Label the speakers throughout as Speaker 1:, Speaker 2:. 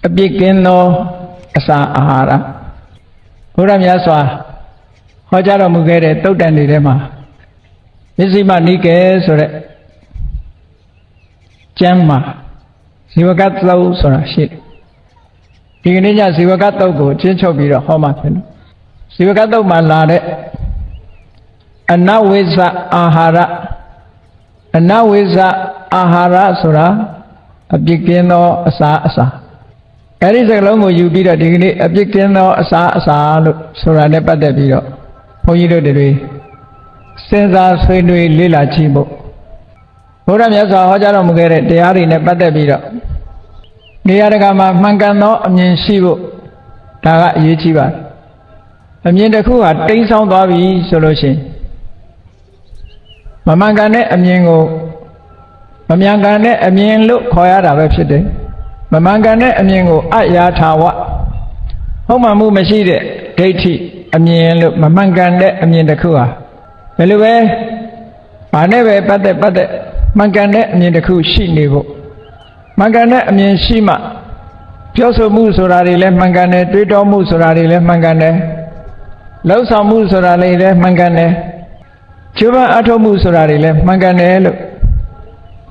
Speaker 1: အပြစ်ကင်းသောအစာအာဟာရဘုရားမြတ်စွာဟောကြားတော်မူခဲ့တဲ့တုတ်တန်တွေထဲမှာမစ္စည်းမနိကေဆိုတဲ့ကျမ်းမှာဇီဝကသုတ်ဆိုတာရှိတယ်ဒီကနေ့ညဇီဝကသုတ်ကိုကျင်းချုပ်ပြီးတော့ဟောမှာဖြစ်တယ်ဇီဝကသုတ်မှာလာတဲ့အနဝိဇ္ဇအာဟာရအနဝိဇ္ဇအာဟာရဆိုတာအပြစ်ကင်းသောအစာအစာအဲ့ဒီစကားလုံးကိုယူပြီးတော့ဒီကနေ့အပြစ်ကင်းသောအစာအစာလို့ဆိုတာနဲ့ပတ်သက်ပြီးတော့ဘုန်းကြီးတို့တွေစဉ်းစားဆွေးနွေးလေ့လာကြည့်ဖို့ဘုရားမြတ်စွာဟောကြားတော်မူခဲ့တဲ့တရားတွေနဲ့ပတ်သက်ပြီးတော့နေရာတကာမှာမှန်ကန်သောအမြင်ရှိဖို့ဒါကအရေးကြီးပါတယ်အမြင်တစ်ခုဟာတိမ်းဆောင်းသွားပြီဆိုလို့ရှိရင်မမှန်ကန်တဲ့အမြင်ကိုမမှန်ကန်တဲ့အမြင်လို့ခေါ်ရတာပဲဖြစ်တယ်မမှန်ကန်တဲ့အမြင်ကိုအယာထာဝဟုတ်မှန်မှုမရှိတဲ့ဒိဋ္ဌိအမြင်လို့မမှန်ကန်တဲ့အမြင်တစ်ခုဟာဘယ်လိုပဲဘာနဲ့ပဲပတ်သက်မှန်ကန်တဲ့အမြင်တစ်ခုရှိနေဖို့မှန်ကန်တဲ့အမြင်ရှိမှပြောဆိုမှုဆိုတာတွေလည်းမှန်ကန်တယ်တွေးတောမှုဆိုတာတွေလည်းမှန်ကန်တယ်လှုပ်ဆောင်မှုဆိုတာတွေလည်းမှန်ကန်တယ်ကျိုးပန်းအထောက်မှုဆိုတာတွေလည်းမှန်ကန်တယ်လို့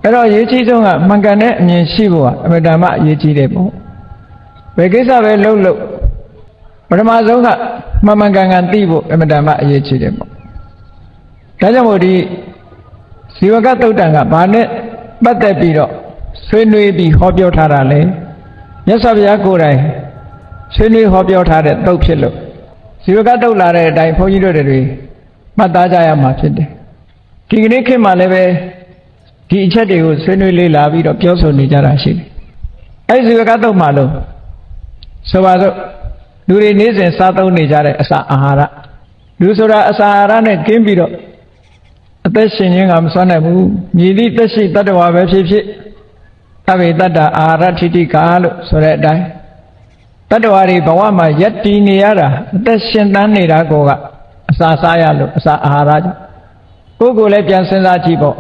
Speaker 1: အဲ့တော့အရေးကြီးဆုံးကမှန်ကန်တဲ့အမြင်ရှိဖို့ကအမြဲတမ်းအရေးကြီးတယ်ပေါ့ဘယ်ကိစ္စပဲလုပ်ပထမဆုံးကမှန်ကန်သိဖို့အမြဲတမ်းအရေးကြီးတယ်ပေါ့ဒါကြောင့်မို့ဒီဇီဝကသုတ်တံကဘာနဲ့ပတ်သက်ပြီးတော့ဆွေးနွေးပြီးဟောပြောထားတာလဲမြတ်စွာဘုရားကိုယ်တိုင်ဆွေးနွေးဟောပြောထားတဲ့သုတ်ဖြစ်လို့ဇီဝကသုတ်လာတဲ့အတိုင်းဘုန်းကြီးတို့တွေမှတ်သားကြရမှာဖြစ်တယ်ဒီကနေ့ခေတ်မှာလည်းပဲဒီအချက်တွေကိုဆွေးနွေးလေ့လာပြီးတော့ပြောဆိုနေကြတာရှိတယ်အဲ့ဒီဇီဝကသုတ်မှာလို့ဆိုပါစို့လူတွေနေ့စဉ်စားသုံးနေကြတဲ့အစာအာဟာရလူဆိုတာအစာအာဟာရနဲ့ကင်းပြီးတော့အသက်ရှင်ခြင်းကမစွမ်းနိုင်ဘူးမြည်သည့်သက်ရှိတတ္တဝါပဲဖြစ်ဖြစ်အဘိတတ္တအာဟာရထိတိကာလို့ဆိုတဲ့အတိုင်းတတ္တဝါတွေဘဝမှာယက်တည်နေရတာအသက်ရှင်တန်းနေတာကအစာစားရလို့အစာအာဟာရကြောင့်ကိုယ်ကိုယ်လည်းပြန်စဉ်းစားကြည့်ပေါ့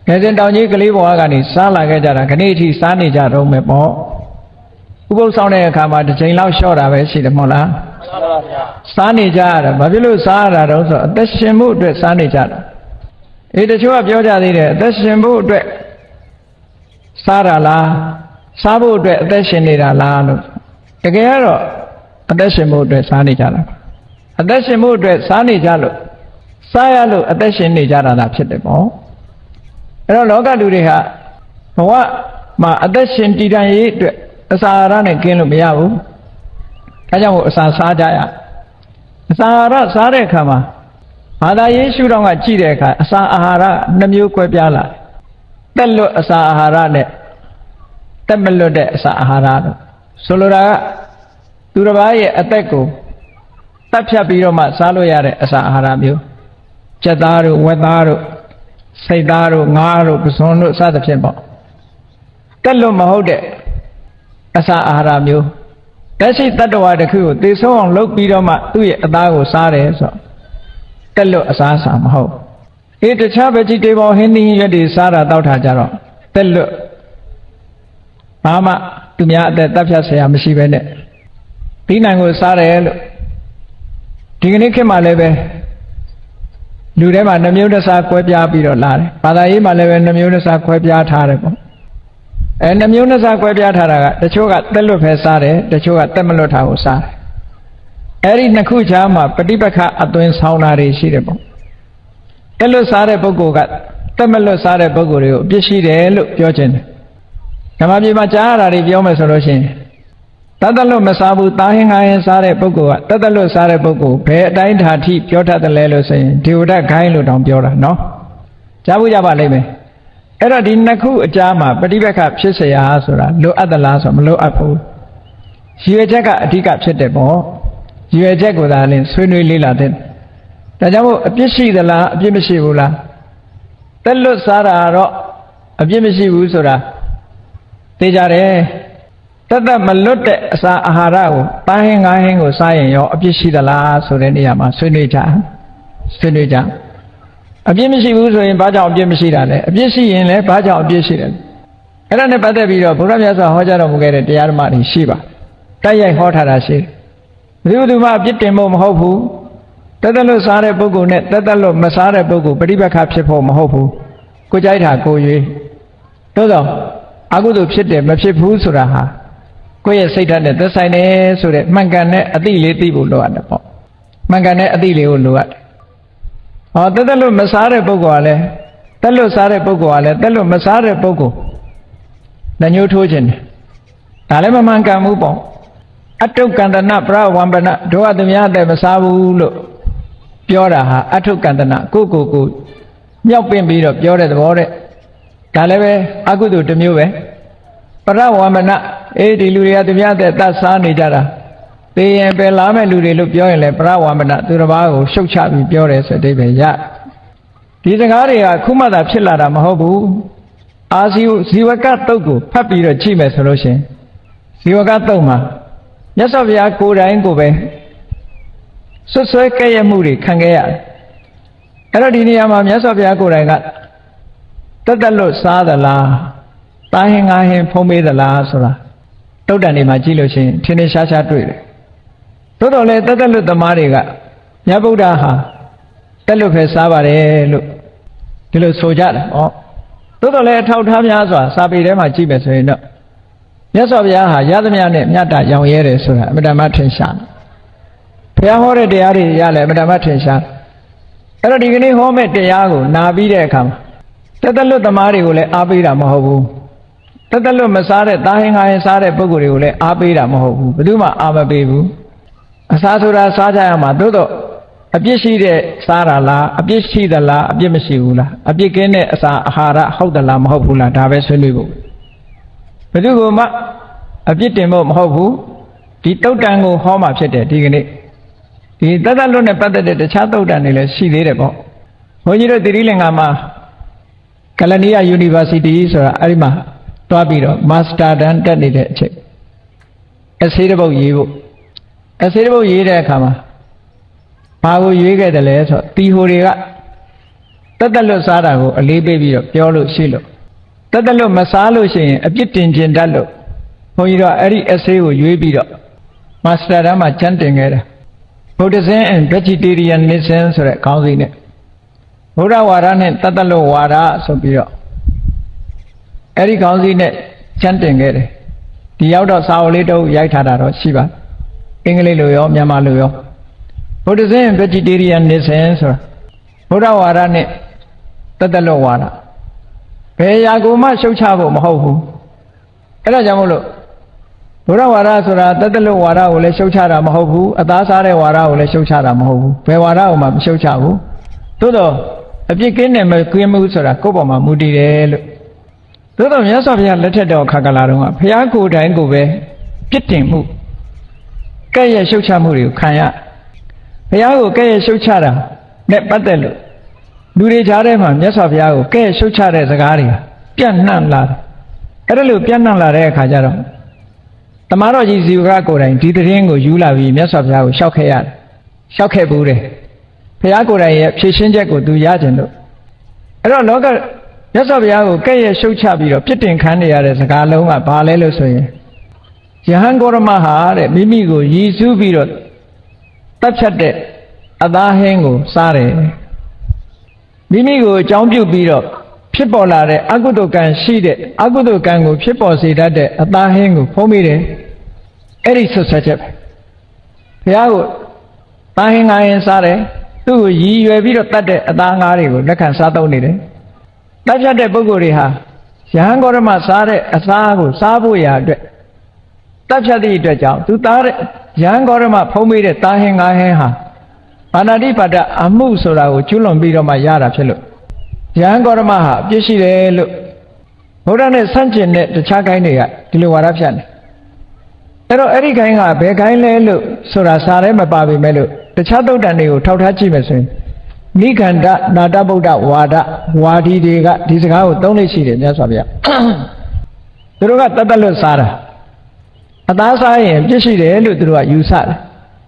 Speaker 1: ငယ်စဉ်တောင်ကြီးကလေးဘဝကနေစားလာခဲ့ကြတာခဏအထိစားနေကြတော့မယ်ပေါ့ဥပုသ်ဆောင်တဲ့အခါမှာတစ်ချိန်လောက်လျှော့တာပဲရှိတယ်မဟုတ်လားစားနေကြရတာဘာဖြစ်လို့စားရတာတော့ဆိုအသက်ရှင်မှုအတွက်စားနေကြတာတချို့ကပြောကြသေးတယ်အသက်ရှင်ဖို့အတွက်စားတာလားစားဖို့အတွက်အသက်ရှင်နေတာလားလို့တကယ်ကတော့အသက်ရှင်ဖို့အတွက်စားနေကြတာအသက်ရှင်ဖို့အတွက်စားနေကြလို့စားရလို့အသက်ရှင်နေကြတာဖြစ်တယ်ပေါ့အဲ့တော့လောကလူတွေဟာဘဝမှာအသက်ရှင်တည်တံ့ရေးအတွက်အစာအာဟာရနဲ့ကင်းလို့မရဘူးဒါကြောင့်မို့အစာစားကြရအစာအာဟာရစားတဲ့အခါမှာဘာသာရေးရှုထောင့်ကကြည့်တဲ့အခါအစာအာဟာရနှမျိုးကွဲပြားလာတက်လွတ်အစာအာဟာရနဲ့တက်မလွတ်တဲ့အစာအာဟာရလို့ဆိုလိုတာကသူတစ်ပါးရဲ့အသက်ကိုတတ်ဖြတ်ပြီးတော့မှစားလို့ရတဲ့အစာအာဟာရမျိုးကြက်သားတို့ဝက်သားတို့စိတ်သားတို့ငါးတို့ပဇွန်တို့စသဖြင့်ပေါ့တက်လွတ်မဟုတ်တဲ့အစာအာဟာရမျိုးတက်ရှိတတ္တဝါတစ်ခုကိုသေဆုံးအောင်လုပ်ပြီးတော့မှသူ့ရဲ့အသားကိုစားတယ်ဆိုတော့တက်လွတ်အစားအစာမဟုတ်တခြား vegetable ဟင်းသီးရွက်တွေစားတာတောက်တာကြတော့တက်လွတ်ဘာမှသူများအသက်တပ်ဖြတ်ဆရာမရှိပဲနဲ့ဒီနိုင်ကိုစားတယ်လို့ဒီကနေ့ခေတ်မှာလည်းပဲလူထဲမှာနှမျိုးတစ်စားကွဲပြားပြီးတော့လာတယ်ဘာသာရေးမှာလည်းပဲနှမျိုးတစ်စားကွဲပြားထားတယ်ပေါ့နှမျိုးတစ်စားကွဲပြားထားတာကတချို့ကတက်လွတ်ပဲစားတယ်တချို့ကတက်မလွတ်တာကိုစားတယ်အဲ့ဒီနှစ်ခုချာမှာပฏิပက္ခအသွင်ဆောင်တာတွေရှိတယ်ပေါ့တက်လွတ်စားတဲ့ပုဂ္ဂိုလ်ကတက်မလွတ်စားတဲ့ပုဂ္ဂိုလ်တွေကိုအပြစ်ရှိတယ်လို့ပြောခြင်းတယ်ဓမ္မပြေမှာကြားရတာတွေပြောမယ်ဆိုလို့ရှိရင်တတ်လွတ်မစားဘူးတာဟင်ငါဟင်စားတဲ့ပုဂ္ဂိုလ်ကတတ်လွတ်စားတဲ့ပုဂ္ဂိုလ်ဘယ်အတိုင်းဓာတိပြောတတ်တယ်လဲလို့ဆိုရင်ဒီဝဒခိုင်းလို့တောင်ပြောတာနော်ကြားဖို့ကြပါလိမ့်မယ်အဲ့တော့ဒီနှစ်ခုအကြားမှာပฏิပက္ခဖြစ်เสียဆိုတာလိုအပ်သလားဆိုမလိုအပ်ဘူးရည်ရွယ်ချက်ကအဓိကဖြစ်တယ်ပေါ့ရည်ရွယ်ချက်ကိုသာလင်းဆွေးနွေးလေ့လာတဲ့ဒါကြောင့်မို့အပြစ်ရှိသလားအပြစ်မရှိဘူးလားတက်လွတ်စားတာတော့အပြစ်မရှိဘူးဆိုတာသိကြတယ်တမလွတ်တဲ့အစာအာဟာရကိုတာဟင်းငါးဟင်းကိုစားရင်ရောအပြစ်ရှိသလားဆိုတဲ့နေရာမှာဆွေးနွေးကြအပြစ်မရှိဘူးဆိုရင်ဘာကြောင့်အပြစ်မရှိတာလဲအပြစ်ရှိရင်လည်းဘာကြောင့်အပြစ်ရှိတယ် အဲ့ဒါနဲ့ပတ်သက်ပြီးတော့ဘုရားမြတ်စွာဟောကြားတော်မူခဲ့တဲ့တရားဓမ္မတွေရှိပါတိုက်ရိုက်ဟောထားတာရှိတယ်ဘယ်သူမှအပြစ်တင်ဖို့မဟုတ်ဘူးတက်တက်လို့စားတဲ့ပုဂ္ဂိုလ်နဲ့တက်တက်လို့မစားတဲ့ပုဂ္ဂိုလ်ပဋိပက္ခဖြစ်ဖို့မဟုတ်ဘူးကိုကြိုက်တာကိုရွေးသို့သောအကုသိုလ်ဖြစ်တယ်မဖြစ်ဘူးဆိုတာဟာကိုယ့်ရဲ့စိတ်ဓာတ်နဲ့သက်ဆိုင်တယ်ဆိုတဲ့မှန်ကန်တဲ့အသိလေးသိဖို့လိုအပ်တယ်ပေါ့မှန်ကန်တဲ့အသိလေးကိုလိုအပ်တယ်ဟောတက်တက်လို့မစားတဲ့ပုဂ္ဂိုလ်ကလည်းတက်လို့စားတဲ့ပုဂ္ဂိုလ်ကလည်းတက်လို့မစားတဲ့ပုဂ္ဂိုလ်လက်ညှိုးထိုးခြင်းတယ်ဒါလည်းမမှန်ကန်ဘူးပေါ့အတုကန္တနာပရဝံပနတို့အသမြအသက်မစားဘူးလို့ပြောတာဟာအထုကန္တနာကိုမြောက်ပင့်ပြီးတော့ပြောတဲ့သဘောတဲ့ဒါလည်းပဲအကုသိုလ်တစ်မျိုးပဲပရဝံပနဒီလူတွေကသမြအသက်သတ်စားနေကြတာသိရင်ပဲလာမဲ့လူတွေလို့ပြောရင်လည်းပရဝံပနသူတစ်ပါးကိုရှုတ်ချပြီးပြောတယ်ဆိုတဲ့အဓိပ္ပာယ်ရဒီစကားတွေကခုမှသာဖြစ်လာတာမဟုတ်ဘူးအာဇီဝကတုတ်ကိုဖတ်ပြီးတော့ကြည့်မယ်ဆိုလို့ရှိရင်ဇီဝကတုတ်မှာမြတ်စွာဘုရားကိုယ်တိုင်ကိုပဲဆွဆွဲကဲ့ရဲ့မှုတွေခံခဲ့ရတယ်အဲ့တော့ဒီနေရာမှာမြတ်စွာဘုရားကိုယ်တိုင်ကတက်လို့စားသလားတာဟင်ငါဟင်ဖုံးပေးသလားဆိုတာတုတ်တန်တွေမှာကြည့်လို့ရှိရင်ထင်ထင်ရှားရှားတွေ့တယ်သို့တော်လည်းတက်လို့သမားတွေကမြတ်ဗုဒ္ဓဟာတက်လို့ပဲစားပါတယ်လို့ဒီလိုဆိုကြတယ်ဩသို့တော်လည်းအထောက်ထားများစွာစာပေထဲမှာကြည့်မယ်ဆိုရင်တော့မြတ်စွာဘုရားဟာရသမျှနဲ့မြတ်တာရောင်ရဲတယ်ဆိုတာအမြဲတမ်းထင်ရှားတယ်ဘုရားဟောတဲ့တရားတွေရလဲအမြဲတမ်းထင်ရှားအဲ့တော့ဒီကနေ့ဟောမဲ့တရားကိုနာပြီးတဲ့အခါမှာတက်လွတ်သမားတွေကိုလည်းအားပေးတာမဟုတ်ဘူးတက်လွတ်မစားတဲ့တာဟင်ငါဟင်စားတဲ့ပုဂ္ဂိုလ်တွေကိုလည်းအားပေးတာမဟုတ်ဘူးဘယ်သူမှအားမပေးဘူးအစားဆိုတာစားကြရမှာသို့တော့အပြစ်ရှိတဲ့စားတာလားအပြစ်ရှိသလားအပြစ်မရှိဘူးလားအပြစ်ကင်းတဲ့အစာအာဟာရဟုတ်သလားမဟုတ်ဘူးလားဒါပဲဆွေးနွေးဖို့ဘယ်သူကမှအပြစ်တင်ဖို့မဟုတ်ဘူးဒီတုတ်တန်ကိုဟောမှာဖြစ်တယ်ဒီကနေ့ဒီတက်လွတ်နဲ့ပတ်သက်တဲ့တခြားတုတ်တန်တွေလည်းရှိသေးတယ်ပေါ့ဘုန်းကြီးတို့သီရိလင်္ကာမှာကလနီယာ University ဆိုတာအဲ့ဒီမှာတွားပြီးတော့ Master တန်းတက်နေတဲ့အချိန်essay တစ်ပုဒ်ရေးဖို့essay တစ်ပုဒ်ရေးတဲ့အခါမှာဘာကိုရွေးခဲ့တယ်လဲဆိုတော့တီဟိုတွေကတက်လွတ်စားတာကိုအလေးပေးပြီးတော့ပြောလို့ရှိလို့တက်လွတ်မစားလို့ရှိရင်အပြစ်တင်ခြင်းတတ်လို့ဘုန်းကြီးတို့အဲ့ဒီ essay ကိုရွေးပြီးတော့ Master တန်းမှာကျမ်းတင်ခဲ့တယ် Buddhism and Vegetarianism ဆိုတဲ့ခေါင်းစဉ်နဲ့ဘုရားဝါဒနဲ့တက်လွတ်ဝါဒဆိုပြီးတော့အဲ့ဒီခေါင်းစဉ်နဲ့ကျမ်းတင်ခဲ့တယ်ဒီရောက်တော့စာအုပ်လေးတုပ်ရိုက်ထားတာတော့ရှိပါအင်္ဂလိပ်လိုရောမြန်မာလိုရောBuddhism and Vegetarianism ဆိုတာဘုရားဝါဒနဲ့တက်လွတ်ဝါဒဘယ်ရာကိုမှရှုတ်ချဖို့မဟုတ်ဘူးအဲ့ဒါကြောင့်မို့လို့ဘုရားဝါဒဆိုတာတက်လွတ်ဝါဒကိုလည်းရှုတ်ချတာမဟုတ်ဘူးအသားစားတဲ့ဝါဒကိုလည်းရှုတ်ချတာမဟုတ်ဘူးဘယ်ဝါဒကိုမှမရှုတ်ချဘူးသို့တော့အပြစ်ကင်းတယ်မကင်းဘူးဆိုတာကိုယ့်ပေါ်မှာမူတည်တယ်လို့သို့တော့မြတ်စွာဘုရားလက်ထက်တော်ခါကလာတော့ဘုရားကိုယ်တိုင်ကိုပဲပြစ်တင်မှုကဲ့ရဲ့ရှုတ်ချမှုတွေကိုခံရဘုရားကိုကဲ့ရဲ့ရှုတ်ချတာနဲ့ပတ်သက်လို့လူတွေကြားထဲမှာမြတ်စွာဘုရားကိုကဲ့ရဲ့ရှုတ်ချတဲ့စကားတွေပြန့်နှံ့လာတယ်အဲ့ဒါလို့ပြန့်နှံ့လာတဲ့အခါကျတော့တမန်တော်ကြီးဇီဝကကိုယ်တိုင်ဒီသတင်းကိုယူလာပြီးမြတ်စွာဘုရားကိုလျှောက်ခဲ့ရတယ်လျှောက်ခဲ့ဘူးတယ်ဘုရားကိုယ်တိုင်ရဲ့ဖြည့်ရှင်းချက်ကိုသူရကျင်လို့အဲ့တော့လောကမြတ်စွာဘုရားကိုကဲ့ရဲ့ရှုတ်ချပြီးတော့ပြစ်တင်ခံနေရတဲ့စကားလုံးကဘာလဲလို့ဆိုရင်ယဟန်ဂေါရမဟာတဲ့မိမိကိုရည်စူးပြီးတော့တပ်ဖြတ်တဲ့အသားဟင်းကိုစားတယ်မိမိကိုအကြောင်းပြုပြီးတော့ဖြစ်ပေါ်လာတဲ့အကုသိုလ်ကံရှိတဲ့အကုသိုလ်ကံကိုဖြစ်ပေါ်စေတတ်တဲ့အသားဟင်းကိုဖုံးမိတယ်အဲ့ဒီဆွဆက်ချက်ပဲဘုရားကိုသားဟင်းငါဟင်းစားတယ်သူ့ကိုရည်ရွယ်ပြီးတော့တတ်တဲ့အသားငါးတွေကိုလက်ခံစားသုံးနေတယ်တပ်ဖြတ်တဲ့ပုဂ္ဂိုလ်တွေဟာယဟန်ဂေါရမစားတဲ့အစားကိုစားဖို့ရာအတွက်တပ်ဖြတ်သည့်အတွက်ကြောင့်သူသားတဲ့ယဟန်ဂေါရမဖုံးမိတဲ့သားဟင်းငါးဟင်းဟာပါဏာတိပါဒအမှုဆိုတာကိုကျွလွန်ပြီးတော့မှရတာဖြစ်လို့ယဟန်ဂေါရမဟာအပြစ်ရှိတယ်လို့ဘုရားနဲ့ဆန့်ကျင်တဲ့တခြားခိုင်းတွေကဒီလိုဝါဒဖြတ်တယ်အဲ့တော့အဲ့ဒီခိုင်းကဘယ်ခိုင်းလဲလို့ဆိုတာစာထဲမပါပေမဲ့လို့တခြားသုတ်တန်တွေကိုထောက်ထားကြည့်မယ်ဆိုရင်နိခန္ဓနာတဗုဒ္ဓဝါဒဝါဒီတွေကဒီစကားကိုသုံးလို့ရှိတယ်မြတ်စွာဘုရားသူတို့ကတက်လွတ်စားတာအသားစားရင်ပြစ်ရှိတယ်လို့သူတို့ကယူဆတယ်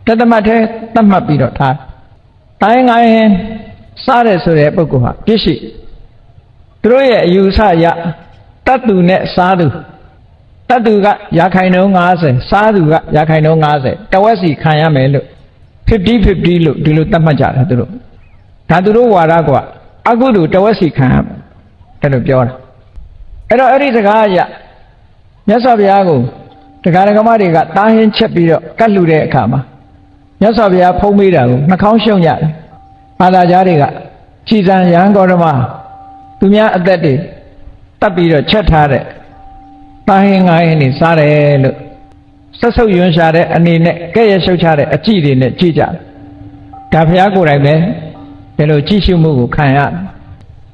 Speaker 1: တသမတ်ထဲသတ်မှတ်ပြီးတော့ထားတိုင်းငိုင်းစားတယ်ဆိုတဲ့ပုဂ္ဂိုလ်ဟာပြစ်ရှိသူတို့ရဲ့အယူဆအရတ Tatu net Sadu Tatuga Yakaino Ngase, Saduga Yakaino Ngase, Tawasi Kayamelo 50-50 look, Dilu Tamaja, Taduru Waragua, Agudu Tawasi Kayam, Telopura. Edo Erizagaya, Yasaviago, the Garagamari got Tahin Chepiro, Kalude Kama, Yasavia Pomida, Nakaushon Yat, Adajariga, Chizan Yangorama, Tumia Adeti, Tapiro Chetare. Tahin I Sare look. Sasso Yunshare and in Gaya Shochare, a cheat in the Chija. Tapiago Rabe, Hello Chishimu Kayan.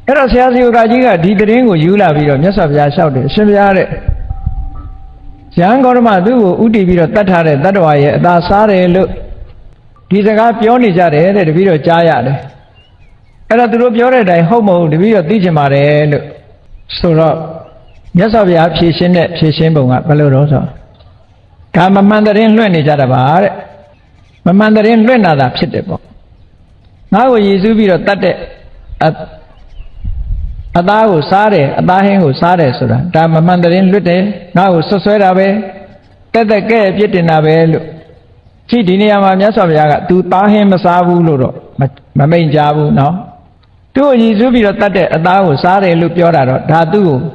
Speaker 1: Erosiazi Rajiga, Didringo, Yula Viro, Yasavia shouted, Shimiare Siangorma, Udi Viro Tatare, Dadway, Da Sare look. Dizaga Pionijare, the Viro Jayade. Era to Piore, Homo, the Viro Dijamare look. So. Yasavia Pishin Valorosa. Kama Mandarin Luni Jadabar Mandarin Luna that pitable. Now we Zubiro Tate Adahu Sare, Adahingu Sare Sura, Dama Mandarin Lute, now Soswerabe, Tete Gay Pietinabe, Chidiniama Yasavia, to Tahim Savu Luro, Mamain Javu, no. Two Zubiro Tate Adahu Sare Lupiora, Dadu.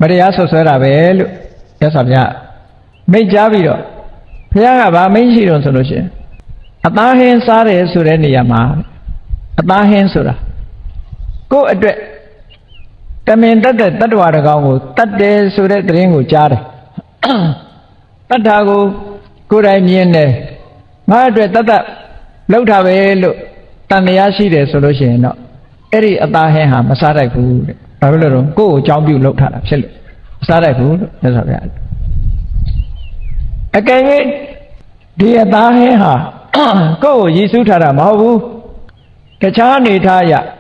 Speaker 1: Maria Soserabe, Yasavia. May Javiro. Piagaba Menshi on solution. Atahin Sare Sureniama. Atahin Sura. Go address. Tamin that Tatuarago, Tate Suret Ringu Char. Tatago, good I mean. Madre Tata, Lotave, Tanayashi de solution. Eri Atahen, Masara food. Go, Jambu looked at it. Sarah food, that's a bad. Again, dear Daheha, go, Yisutara Mahu, Kachani Taya,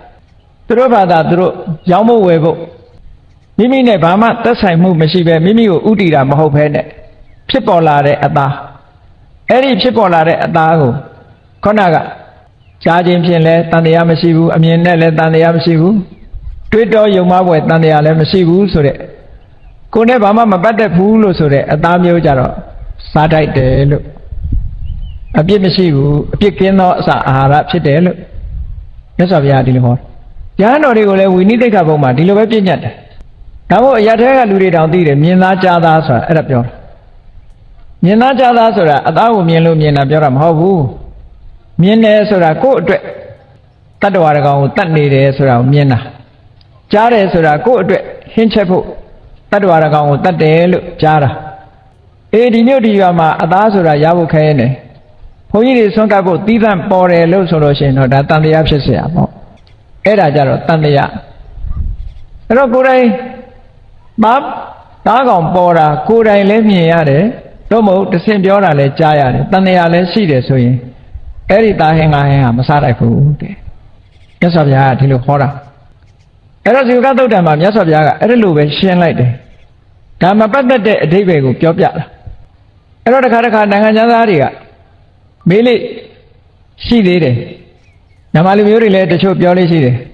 Speaker 1: Trubada Dro, Yamu Webo, Mimi Nebama, that's I move Meshibe, Mimi Udira Mahopene, Pipolare Ada, Eri Pipolare Adago, Konaga, Charging Chinle, Tanyamasibu, Amienele, Tanyamasibu. Twitter Yuma wet than the Alamasibu Sure. Kone Bama Mabata Pulo Sure, a Damio Jaro, Satai de look. A Bimasibu, a Pikino Sahara Chidel. Yes, of Yadino. Yano Rigole, we need a Gaboma, Dilo Pinet. Now Yatega Luri down the Mina Jadasa, Erapio. Mina Jadasura, Adawu Mielu Mina Bioram Hobu. Miene Sura, go Tadwarago, Tani Sura, Miena. Jare Sura, go Hinchapu, Tadwarago, Tadel, Jara. Edi new Yama, Adasura, Yabu Kane. Hoyi Songabu, Titan Pore, Lusoloshin, or that Tandia Psia. Era Jaro, Tandia. Rokure, Mab, Dagon Pora, Kura, Lemmy Yare, Domo, the same Jora, Jaya, Tandia, Lesi, so ye. Erita Hanga, Masara food. Yes, of Ya, till Hora. As you got to them, yes, of Yaga, a little bit shin like that. Come up at the day, Jopia. Erota Karaka, Nangaria. Billy, she did it. Namali relate the show Pioli Side.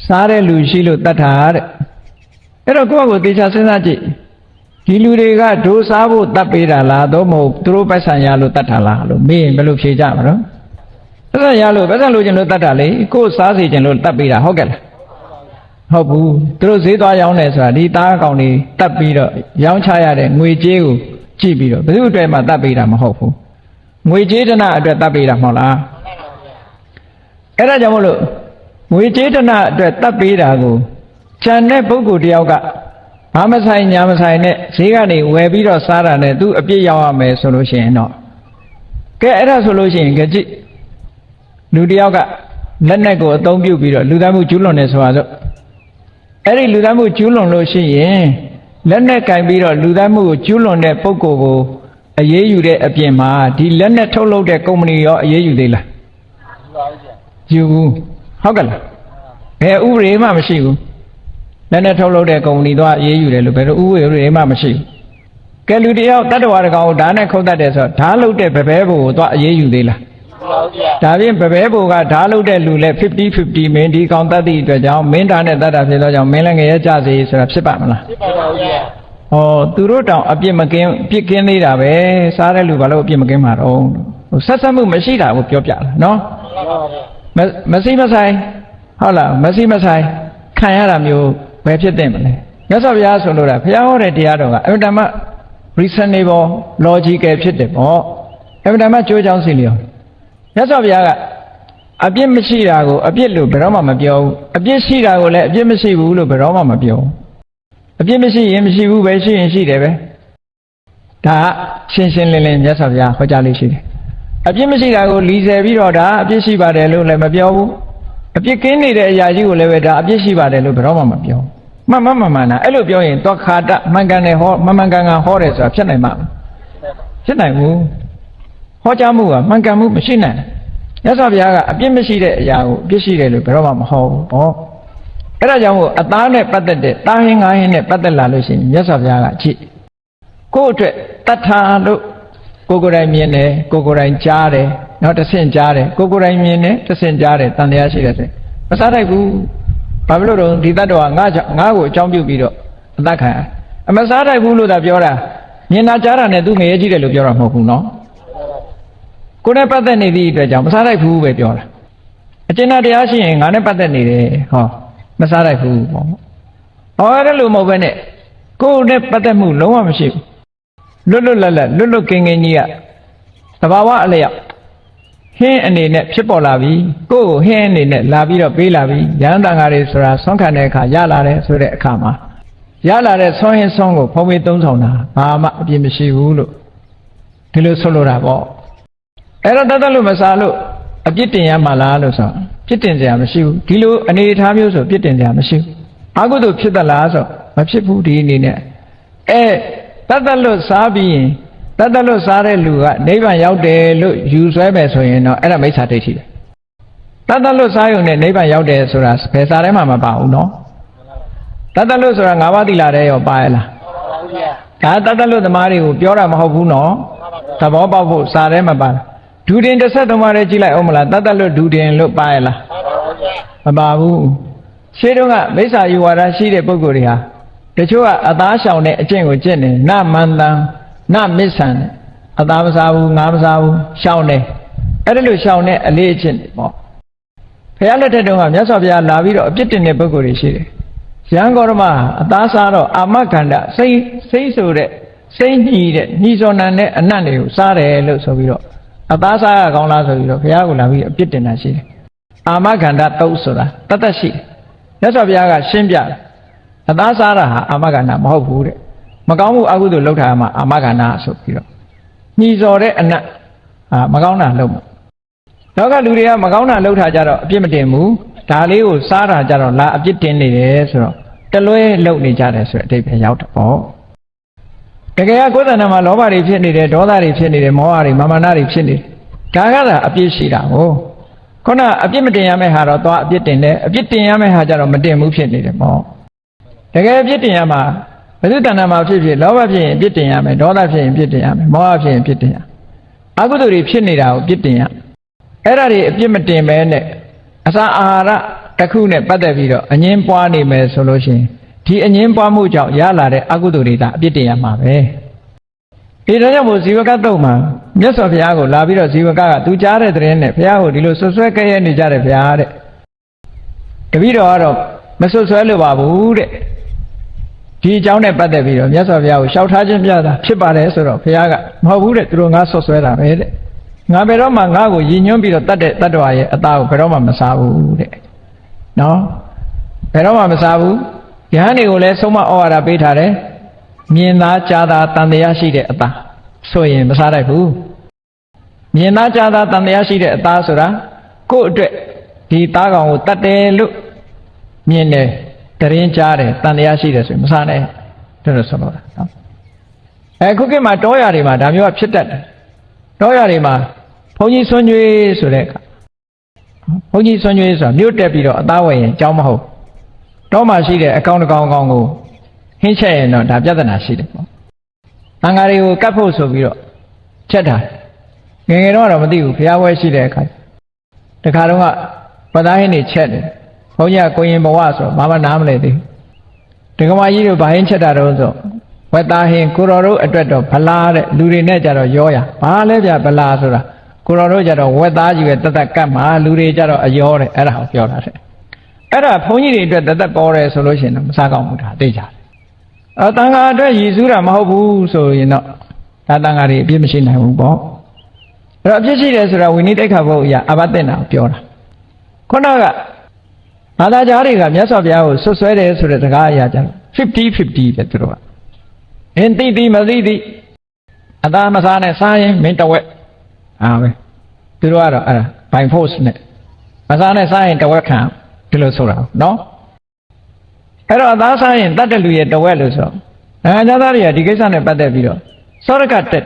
Speaker 1: Sare Lucilu Tatar. Eroko with the Chasenaji. Hiluriga, do Sabu, Tapira, La Domo, True Pasanyalo Tatala, me, Belushi Jamro. Yalo, Besalujan Tatali, go Sasi and Tapira, Hogel. Hobu, through Zita Yawnesa, Dita County, Tapira, Young Chaya, Muiju, Chibiro, Blue Drama Tapira, Mahofu. Mujitana at Tapira Mola. Era Jamolo, Mujitana at Tapira go. Chane Pugu Dioga. Hamasai Yamasai, Sigani, Webiro Sarane, do a Piawame solution. No. Get a solution, get it. Ludioga, Lenego, don't you be Ludamu Julon as well. Eri Ludamu Julon Loshi, Lene can be Ludamu Julon de Poco, a ye you de Apiema, the Lene Tolo de Comuni or ye you de la. You, Hogel. Hey, Urema Mashi. Lene Tolo de Comuni, ye you de Lupe, Urema Mashi. Can you deal that water go down and call that as a Talo de Pebebo, ye you de la. ဒါဖြင့်ပပဲဘူကဓာလုပ်တဲ့လူလဲ50-50မင်းဒီကောင်တတ်သည့်အတွက်ကြောင့်မင်းဓာနဲ့တတ်တာဖြစ်သောကြောင့်မင်းလည်းငရဲကြစေဆိုတာဖြစ်ပါမလားဖြစ်ပါဘူးဗျာဟောသူတို့တောင်အပြစ်မကင်းပြစ်ကင်းသေးတာပဲစားတဲ့လူဘာလို့အပြစ်မကင်းမှာတော့ဆက်ဆက်မှုမရှိတာကိုပြောပြလာနော်မရှိမဆိုင်ဟုတ်လားမရှိမဆိုင်ခံရတာမျိုးဘယ်ဖြစ်တဲ့မလဲမြတ်စွာဘုရားဆိုလို့တာဘုရားဟောတဲ့တရားတော်ကအမှန်တမ်း reasonable logical ဖြစ်တယ်ပေါ့အမှန်တမ်းကြိုးကြောင်းစီလျော်မြတ်စွာဘုရားကအပြစ်မရှိတာကိုအပြစ်လို့ဘယ်တော့မှမပြောဘူးအပြစ်ရှိတာကိုလည်းအပြစ်မရှိဘူးလို့ဘယ်တော့မှမပြောဘူးအပြစ်မရှိရင်မရှိဘူးပဲရှိရင်ရှိတယ်ပဲဒါကရှင်းရှင်းလင်းလင်းမြတ်စွာဘုရားဟောကြားလေးရှိတယ်အပြစ်မရှိတာကိုလီဆယ်ပြီးတော့ဒါအပြစ်ရှိပါတယ်လို့လည်းမပြောဘူးအပြစ်ကင်းနေတဲ့အရာကြီးကိုလည်းပဲဒါအပြစ်ရှိပါတယ်လို့ဘယ်တော့မှမပြောမှန်နာအဲ့လိုပြောရင်တောခါတမှန်ကန်တယ်ဟောမှန်ကန်ဟောတယ်ဆိုတာဖြစ်နိုင်မှာဖြစ်နိုင်ဘူးဟောကြားမှုကမှန်ကန်မှုမရှိနိုင်မြတ်စွာဘုရားကအပြစ်မရှိတဲ့အရာကိုအပြစ်ရှိတယ်လို့ဘယ်တော့မှမဟောဘူးဟောအဲ့ဒါကြောင့်မို့အသားနဲ့ပတ်သက်တဲ့တာဟင်းငါးဟင်းနဲ့ပတ်သက်လာလို့ရှိရင်မြတ်စွာဘုရားကကြည့်ကိုယ့်အတွက်တတ်ထာလို့ကိုယ်တိုင်မြင်တယ်ကိုယ်တိုင်ကြားတယ်နောက်တစ်ဆင့်ကြားတယ်ကိုယ်တိုင်မြင်တယ်တစ်ဆင့်ကြားတယ်တန်တရားရှိတယ်ဆိုမစားထိုက်ဘူးဘာဖြစ်လို့တော့ဒီတတ္တဝါငါကိုအကြောင်းပြုပြီးတော့အသက်ခံအမစားထိုက်ဘူးလို့သာပြောတာမြင်တာကြားတာနဲ့သူငရဲကြည့်တယ်လို့ပြောတာမဟုတ်ဘူးနော်ကိုယ်နဲ့ပတ်သက်နေသည့်အတွက်ကြောင့်မစားထိုက်ဘူးပဲပြောတာအကျဉ်းတရားရှိရင်ငါနဲ့ပတ်သက်နေတယ်ဟောမစားထိုက်ဘူးပေါ့ဟောအဲ့လိုမဟုတ်ဘဲနဲ့ကိုယ်နဲ့ပတ်သက်မှုလုံးဝမရှိဘူးလွတ်ကင်းကြီးကတဘာဝအလျောက်ဟင်းအနေနဲ့ဖြစ်ပေါ်လာပြီကိုယ့်ကိုဟင်းအနေနဲ့လာပြီးတော့ပေးလာပြီရဟန်းတန်ဃာတွေဆိုတာဆွမ်းခံတဲ့အခါရလာတယ်ဆိုတဲ့အခါမှာရလာတဲ့ဆွမ်းဟင်းဆွမ်းကိုဖုံးပေးသုံးဆောင်တာဘာမှအပြစ်မရှိဘူးလို့ဒီလိုဆိုလိုတာပေါ့အဲ့တော့တတ်လို့မစားလို့အပြစ်တင်ရမှာလားလို့ဆိုပြစ်တင်စရာမရှိဘူးဒီလိုအနေအထားမျိုးဆိုပြစ်တင်စရာမရှိဘူးအကုသို့ဖြစ်သလားဆိုမဖြစ်ဘူးဒီအနေနဲ့တတ်လို့စားပြီးရင်တတ်လို့စားတဲ့လူကနိဗ္ဗာန်ရောက်တယ်လို့ယူဆွဲမယ်ဆိုရင်တော့အဲ့ဒါမိစ္ဆာဒိဋ္ဌိပဲတတ်လို့စားရုံနဲ့နိဗ္ဗာန်ရောက်တယ်ဆိုတာဘယ်စာထဲမှာမပါဘူးနော်တတ်လို့ဆိုတာ၅ပါးသီလတဲ့ရောပါရလားဒါတတ်လို့သမားတွေကိုပြောတာမဟုတ်ဘူးနော်သဘောပေါက်ဖို့စာထဲမှာပါဒူတင်တစ်ဆက်သုံးပါးလေးကြည့်လိုက်အောင်မလားတတ်လို့ဒူတင်လို့ပါရလားမပါဘူးရှင်းတော့ကမိစ္ဆာယူဝါဒရှိတဲ့ပုဂ္ဂိုလ်တွေဟာတချို့ကအသားရှောင်တဲ့အကျင့်ကိုကျင့်တယ်နမန္တံနမစ္ဆံအသားမစားဘူးငါမစားဘူးရှောင်တယ်အဲ့ဒါလို့ရှောင်တဲ့အလေးအကျင့်ပေါ့ဘုရားလက်ထက်တုန်းကမြတ်စွာဘုရားလာပြီးတော့အပြစ်တင်တဲ့ပုဂ္ဂိုလ်တွေရှိတယ်ရဟန်းဂေါတမအသားစားတော့အာမခန္ဓာစိတ်ဆိုတဲ့စိတ်ညှိတဲ့ညှိစောနံတဲ့အနတ်တွေကိုစားတယ်လို့ဆိုပြီးတော့အသားစားရကောင်းလားဆိုပြီးတော့ဘုရားကိုလာပြီးအပြစ်တင်တာရှိတယ်အာမခန္ဓာတုတ်ဆိုတာတတ်ရှိမြတ်စွာဘုရားကရှင်းပြတယ်အသားစားတာဟာအာမခန္ဓာမဟုတ်ဘူးတဲ့မကောင်းမှုအကုသိုလ်လုပ်တာမှအာမခန္ဓာဆိုပြီးတော့ညှိစော်တဲ့အနတ်မကောင်းတာလုပ်မှာနောက်ကလူတွေကမကောင်းတာလုပ်တာကြတော့အပြစ်မတင်ဘူးဒါလေးကိုစားတာကြတော့လာအပြစ်တင်နေတယ်ဆိုတော့တလွဲလုပ်နေကြတယ်ဆိုတဲ့အဓိပ္ပာယ်ရောက်တော့ပေါ့တကယ်ကကိုယ်တဏ္ဍာမှာလောဘတွေဖြစ်နေတယ်ဒေါသတွေဖြစ်နေတယ်မောဟတွေမာနတွေဖြစ်နေတယ်ဒါကသာအပြစ်ရှိတာကိုခုနအပြစ်မတင်ရမယ့်ဟာတော့သွားအပြစ်တင်တယ်အပြစ်တင်ရမယ့်ဟာကြတော့မတင်ဘူးဖြစ်နေတယ်ပေါ့တကယ်အပြစ်တင်ရမှာဘုသူတဏ္ဍာမှာဖြစ်ဖြစ်လောဘဖြစ်ရင်အပြစ်တင်ရမယ်ဒေါသဖြစ်ရင်အပြစ်တင်ရမယ်မောဟဖြစ်ရင်အပြစ်တင်ရအကုသိုလ်တွေဖြစ်နေတာကိုအပြစ်တင်ရအဲ့ဒါတွေအပြစ်မတင်ပဲနဲ့အစာအာဟာရတစ်ခုနဲ့ပတ်သက်ပြီးတော့အငင်းပွားနေမယ်ဆိုလို့ရှိရင်ဒီအငင်းပွားမှုကြောင့်ရလာတဲ့အကုသိုလ်တွေကအပြစ်တင်ရမှာပဲဒီတော့ကြောင့်မို့ဇီဝကတုတ်မှာမြတ်စွာဘုရားကိုလာပြီးတော့ဇီဝကသူကြားတဲ့တဲ့နဲ့ဘုရားကိုဒီလိုဆွဆွဲကြဲနေကြတယ်ဘုရားတဲ့တပည့်တော်ကတော့မဆွဆွဲလို့ပါဘူးတဲ့ဒီအကြောင်းနဲ့ပတ်သက်ပြီးတော့မြတ်စွာဘုရားကိုလျှောက်ထားခြင်းပြတာဖြစ်ပါတယ်ဆိုတော့ဘုရားကမဟုတ်ဘူးတဲ့သူတို့ငါဆွဆွဲတာပဲတဲ့ငါဘယ်တော့မှငါ့ကိုရည်ညွှန်းပြီးတော့တတ်တဲ့တတ္တဝါရဲ့အသားကိုဘယ်တော့မှမစားဘူးတဲ့နော်ဘယ်တော့မှမစားဘူးယဟန်တွေကိုလည်းဆုံးမဩဝါဒပေးထားတယ်မြင်သားကြားသားတန်တရားရှိတဲ့အသားဆိုရင်မစားတတ်ဘူးမြင်သားကြားသားတန်တရားရှိတဲ့အသားဆိုတာကိုယ့်အတွက်ဒီသားကောင်ကိုတတ်တယ်လို့မြင်တယ်တရင်ကြားတယ်တန်တရားရှိတယ်ဆိုရင်မစားနဲ့တို့လို့ဆိုတော့နော်ခုခေတ်မှာတောရတွေမှာဒါမျိုးကဖြစ်တတ်တယ်တောရတွေမှာဘုန်းကြီးဆွမ်းကြွေးဆိုတဲ့အခါဘုန်းကြီးဆွမ်းကြွေးဆိုတာမြို့တက်ပြီးတော့အသားဝယ်ရင်ကြောင်းမဟုတ်တောမှာရှိတဲ့အကောင်တစ်ကောင်ကိုဟင်းချက်ရင်တော့ဒါပြဿနာရှိတယ်ပေါ့တန်ဃာတွေကိုကတ်ဖို့ဆိုပြီးတော့ချက်တာ ငယ်ငယ်တော့မသိဘူးဖျားဝဲရှိတဲ့အခါတခါတော့ကပသားဟင်းနေချက်တယ်ဘုန်းကြီးကကိုရင်ဘဝဆိုဘာမှနားမလဲသေးဒကမာကြီးတို့ဘာဟင်းချက်တာတော့ဆိုဝက်သားဟင်းကိုတော်တို့အတွက်တော့ဗလာတဲ့လူတွေနဲ့ကြတော့ရောရဘာလဲဗျဗလာဆိုတာကိုတော်တို့ကြတော့ဝက်သားကြီးပဲတသက်ကတ်မှာလူတွေကြတော့အယောတဲ့အဲ့ဒါကိုပြောတာတဲ့အဲ့ဒါဘုန်းကြီးတွေအတွက်တသက်ပေါ်တယ်ဆိုလို့ရှိရင်တော့မစားကောင်းဘူးဒါသိကြတယ်တန်ခါအတွက်ရည်စူးတာမဟုတ်ဘူးဆိုရင်တော့ဒါတန်ခါတွေအပြစ်မရှိနိုင်ဘူးပေါ့အဲ့တော့အပြစ်ရှိတယ်ဆိုတာဝိနည်းတိတ်ခါဘုတ်အရာအဘသိတာကိုပြောတာခုနကဘာသာကြားတွေကမြတ်စွာဘုရားကိုဆွဆွဲတယ်ဆိုတဲ့စကားအရာကြတော့50-50ပဲသူတို့ကအင်းတိတိမသိတိအသားမစားနဲ့စားရင်မင်းတဝက်ပဲသူတို့ကတော့အဲ့ဒါ by force နဲ့မစားနဲ့စားရင်တဝက်ခံဒီလိုဆိုတာနော်အဲ့တော့အသားစားရင်တတ်တဲ့လူရဲ့တဝက်လို့ဆိုနိုင်ငံသားတွေကဒီကိစ္စနဲ့ပတ်သက်ပြီးတော့စောရကတက်တယ်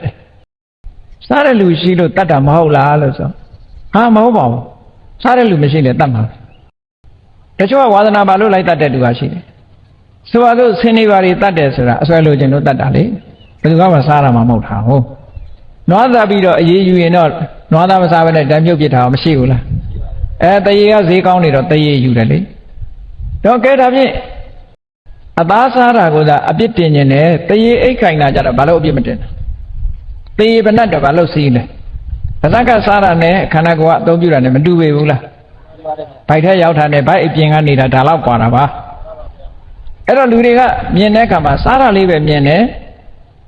Speaker 1: စားတဲ့လူရှိလို့တတ်တာမဟုတ်လားလို့ဆိုမဟုတ်ပါဘူးစားတဲ့လူမရှိလေတတ်မှာတချို့ကဝါသနာပါလို့လိုက်တတ်တဲ့လူကရှိတယ်ဆိုပါတော့ဆင်းနေပါတွေတတ်တယ်ဆိုတာအစွဲလိုချင်လို့တတ်တာလေဘယ်သူမှစားတာမှမဟုတ်တာဟုတ်နွားသားပြီးတော့အေးယူရင်တော့နွားသားမစားဘဲနဲ့တံမြုပ်ပြစ်တာမရှိဘူးလားတရေကဈေးကောင်းနေတော့တရေယူတယ်လေတော့ကဲဒါဖြင့်အသားစားတာကအပြစ်တင်နေတယ်တရေအိတ်ခိုင်တာကြတော့ဘာလို့အပြစ်မတင်တရေဘဏတ်တော့ဘာလို့စီးလဲပါဇက်ကစားတာနဲ့ခန္ဓာကိုယ်ကအသုံးပြုတာနဲ့မတူပေဘူးလားဘိုက်ထဲရောက်တာနဲ့ဘိုက်အပြင်ကနေတာဒါတော့ကွာတာပါအဲ့တော့လူတွေကမြင်တဲ့အခါမှာစားတာလေးပဲမြင်တယ်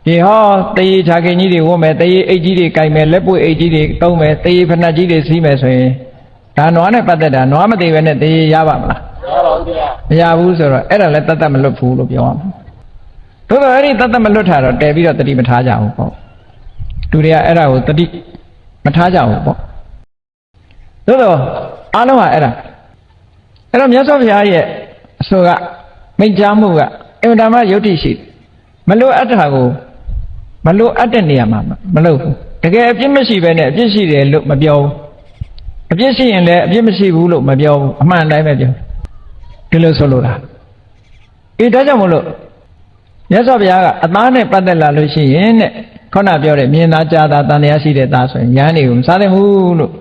Speaker 1: ဒီဟောတရေခြာခင်ကြီးတွေဝတ်မယ်တရေအိတ်ကြီးတွေကင်မယ်လက်ပွေအိတ်ကြီးတွေတုံးမယ်တရေဖဏတ်ကြီးတွေစီးမယ်ဆိုရင်ဒါနွားနဲ့ပတ်သက်တာနွားမသေးပဲနဲ့တရေရပါမလားမရဘူးဆိုတော့အဲ့ဒါလည်းတတ်တတ်မလွတ်ဘူးလို့ပြောရမှာသို့တော့အဲ့ဒီတတ်တတ်မလွတ်တာတော့တည်ပြီးတော့တတိမထားကြဘူးပေါ့လူတွေကအဲ့ဒါကိုတတိမထားကြဘူးပေါ့သို့တော့အားလုံးကအဲ့တော့မြတ်စွာဘုရားရဲ့အဆိုကမိန့်ကြားမှုကအင်မတန်မှယုတ်တိရှိမလို့အပ်တာကိုမလို့အပ်တဲ့နေရာမှာမလို့ဘူးတကယ်အပြစ်မရှိပဲနဲ့အပြစ်ရှိတယ်လို့မပြောဘူးအပြစ်ရှိရင်လည်းအပြစ်မရှိဘူးလို့မပြောဘူးအမှန်တိုင်းပဲပြောဒီလိုဆိုလို့လားဒါကြောင့်မလို့မြတ်စွာဘုရားကအသားနဲ့ပတ်သက်လာလို့ရှိရင်တဲ့ခုနပြောတဲ့မြင်သားကြားသားတန်တရားရှိတဲ့သားဆိုရင်ညာနေကိုမစားသင့်ဘူးလို့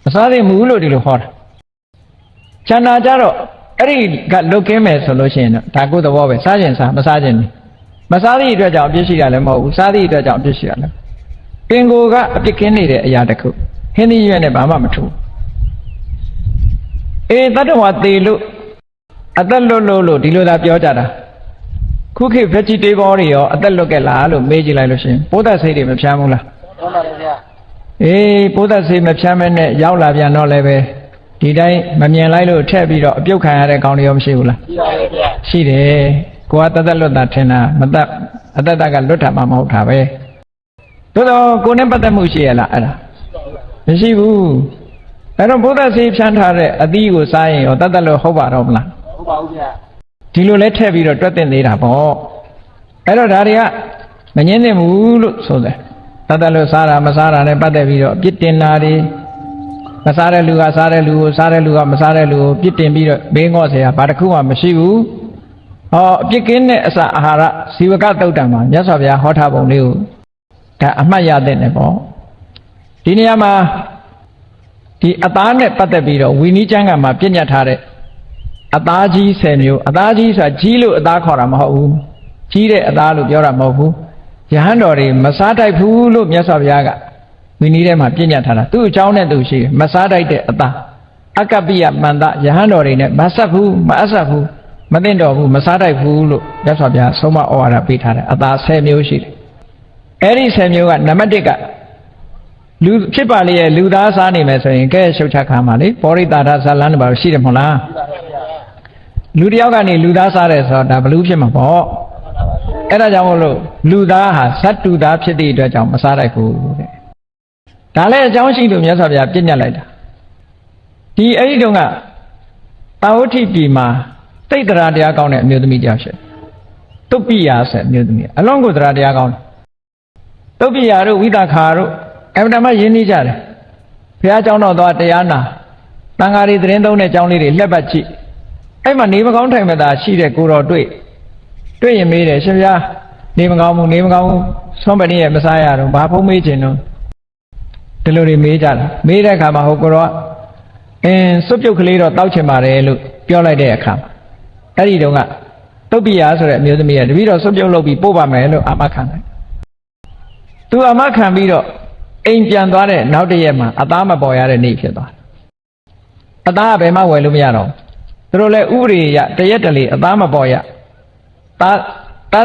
Speaker 1: မစားသင့်ဘူးလို့ဒီလိုဟောတာချန္တာကြတော့အဲ့ဒီကလုတ်ကင်းမယ်ဆိုလို့ရှိရင်တော့ဒါကိုယ်သဘောပဲစားခြင်းစားမစားခြင်းမစားသည့်အတွက်ကြောင့်အပြစ်ရှိတာလည်းမဟုတ်ဘူးစားသည့်အတွက်ကြောင့်အပြစ်ရှိတာလည်းပင်ကိုယ်ကအပြစ်ကင်းနေတဲ့အရာတစ်ခုဟင်းသီးရွက်နဲ့ဘာမှမထူးတတ္တဝါသေးလို့အသက်လွတ်လို့ဒီလိုသာပြောကြတာခုခေတ် vegetable တွေရောအသက်လွတ်ခဲ့လားလို့မေးကြည့်လိုက်လို့ရှိရင်ပိုးသက်ဆေးတွေမဖြန်းဘူးလားမှန်ပါတယ်ဗျာပိုးသက်ဆေးမဖြန်းမဲနဲ့ရောက်လာပြန်တော့လည်းပဲဒီတိုင်းမမြင်လိုက်လို့ထည့်ပြီးတော့အပြုတ်ခံရတဲ့ကောင်တွေရောမရှိဘူးလားရှိပါတယ်ဗျာရှိတယ်ကိုကတသက်လွတ်တာထင်တာမသက်အသက်ကလွတ်တာမှမဟုတ်တာပဲသို့တော့ကိုနဲ့ပတ်သက်မှုရှိရလားအဲ့ဒါမရှိဘူးအဲ့တော့ပိုးသက်ဆေးဖြန်းထားတဲ့အသီးကိုစားရင်ရောတသက်လွတ်ဟုတ်ပါတော့မလားဟုတ်ပါဘူးဗျာဒီလိုလဲထည့်ပြီးတော့တွက်တင်သေးတာပေါ့အဲ့တော့ဒါတွေကမငင်းသင့်ဘူးလို့ဆိုတယ်တသက်လို့စားတာမစားတာနဲ့ပတ်သက်ပြီးတော့ပြစ်တင်တာတွေမစားတဲ့လူကစားတဲ့လူကိုစားတဲ့လူကမစားတဲ့လူကိုပြစ်တင်ပြီးတော့ဘေးငေါ့เสียဘာတစ်ခုမှမရှိဘူးအပြစ်ကင်းတဲ့အစာအာဟာရဇီဝကသုတ်တံမှာမြတ်စွာဘုရားဟောထားပုံလေးကိုဒါအမှတ်ရတဲ့နဲ့ပေါ့ဒီနေရာမှာဒီအသားနဲ့ပတ်သက်ပြီးတော့ဝီနီးကျမ်းကမှာပြညတ်ထားတဲ့အသားကြီး10မျိုးအသားကြီးဆိုတာကြီးလို့အသားခေါ်တာမဟုတ်ဘူးကြီးတဲ့အသားလို့ပြောတာမဟုတ်ဘူးယဟန်တော်တွေမစားတိုက်ဘူးလို့မြတ်စွာဘုရားကဝီနီးထဲမှာပြညတ်ထားတာသူ့အကြောင်းနဲ့သူရှိမစားတိုက်တဲ့အသားအကပ္ပိယမန္တယဟန်တော်တွေနဲ့မဆက်ဘူးမအဆက်ဘူးမသိတော်ဘူးမစားတိုက်ဘူးလို့မြတ်စွာဘုရားဆုံးမဩဝါဒပေးထားတယ်အသား10မျိုးရှိတယ်အဲ့ဒီ10မျိုးကနံပါတ်1ကလူဖြစ်ပါလေလူသားစားနေမယ်ဆိုရင်ကဲရှုပ်ချခါမှာလေပောရိတာဒဇလန်းဘာရှိတယ်မဟုတ်လားလူတယောက်ကနေလူသားစားတယ်ဆိုတော့ဒါဘလူးဖြစ်မှာပေါ့အဲ့ဒါကြောင့်မို့လို့လူသားဟာဇတ္တုသားဖြစ်သည့်အတွက်ကြောင့်မစားလိုက်ဘူးတဲ့ဒါလည်းအကြောင်းရှိလို့မြတ်စွာဘုရားပြညတ်လိုက်တာဒီအဲ့ဒီတုန်းကတာဝတိပြည်မှာတိတ်တရားတရားကောင်းတဲ့အမျိုးသမီးတယောက်ရှိတုတ်ပိယာဆိုအမျိုးသမီးအလွန်ကိုတရားတရားကောင်းတယ်တုတ်ပိယာတို့ဝိသခာတို့အမှန်တမ်းရင်းနှီးကြတယ်ဘုရားကျောင်းတော်သွားတရားနာတန်ဃာတွေသတင်းသုံးတဲ့ကျောင်းလေးတွေလှက်ပတ်ကြည့်အဲ့မှာနေမကောင်းထိုင်မသာရှိတဲ့ကိုတော်တွေ့ရင်မေးတယ်ရှင်ဗျာနေမကောင်းဘူးဆွမ်းပဏိရဲ့မစားရတော့ဘာဖုံးမေးခြင်းတော့ ဒီလိုတွေမေးကြတာမေးတဲ့အခါမှာဟိုကတော့စွပ်ပြုတ်ကလေးတော့တောက်ချင်ပါတယ်လို့ပြောလိုက်တဲ့အခါအဲ့ဒီတုန်းကတုတ်ပိယဆိုတဲ့အမျိုးသမီးကတပည့်တော်စွပ်ပြုတ်လုပ်ပြီးပို့ပါမယ်လို့အာမခံတယ်သူအာမခံပြီးတော့အိမ်ပြန်သွားတဲ့နောက်တစ်ရက်မှာအသားမပေါ်ရတဲ့နေ့ဖြစ်သွားတယ်အသားကဘယ်မှဝယ်လို့မရတော့သူတို့လည်းဥပဒေရတရက်တလေအသားမပေါ်ရတာ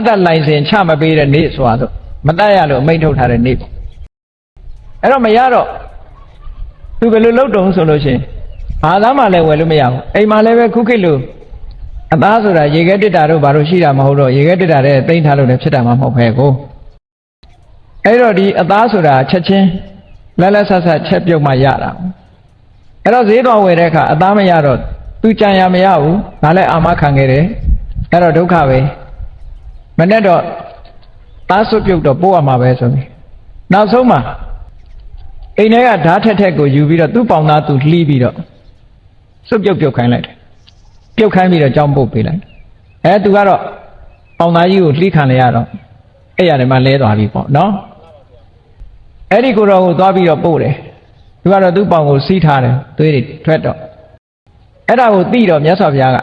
Speaker 1: တတ်လိုင်စင်ချမပေးတဲ့နေ့ဆိုတာဆိုမတတ်ရလို့အမိန့်ထုတ်ထားတဲ့နေ့ပေါ့အဲ့တော့မရတော့သူဘယ်လိုလုပ်တုံးဆိုလို့ရှိရင်ဘာသားမှလည်းဝယ်လို့မရဘူးအိမ်မှာလည်းပဲခုခေတ်လိုအသားဆိုတာရေခဲတစ်တာတို့ဘာလို့ရှိတာမဟုတ်တော့ရေခဲတစ်တာတဲ့တိမ့်ထားလို့လည်းဖြစ်တာမှမဟုတ်ပဲကိုအဲ့တော့ဒီအသားဆိုတာချက်ချင်းလက်လက်ဆက်ဆက်ချက်ပြုတ်မှရတာအဲ့တော့ဈေးတော်ဝယ်တဲ့အခါအသားမရတော့သူကြံရမရဘူးဒါလည်းအာမခံခဲ့တယ်အဲ့တော့ဒုက္ခပဲမနဲ့တော့သားစွပ်ပြုတ်တော့ပို့ရမှာပဲဆိုပြီးနောက်ဆုံးမှာအိမ်ထဲကဓာတ်ထက်ကိုယူပြီးတော့သူ့ပေါင်သားသူလှီးပြီးတော့စွပ်ပြုတ်ခိုင်းလိုက်တယ်ပြုတ်ခိုင်းပြီးတော့ကြောင်းပုတ်ပေးလိုက်သူကတော့ပေါင်သားကြီးကိုလှီးခံလိုက်ရတော့အဲ့ရတယ်မှလဲသွားပြီပေါ့နော်အဲ့ဒီကိုတော့ကိုသွားပြီးတော့ပို့တယ်သူကတော့သူ့ပေါင်ကိုစီးထားတယ်သွေးတွေထွက်တော့အဲ့ဒါကိုသိတော့မြတ်စွာဘုရားက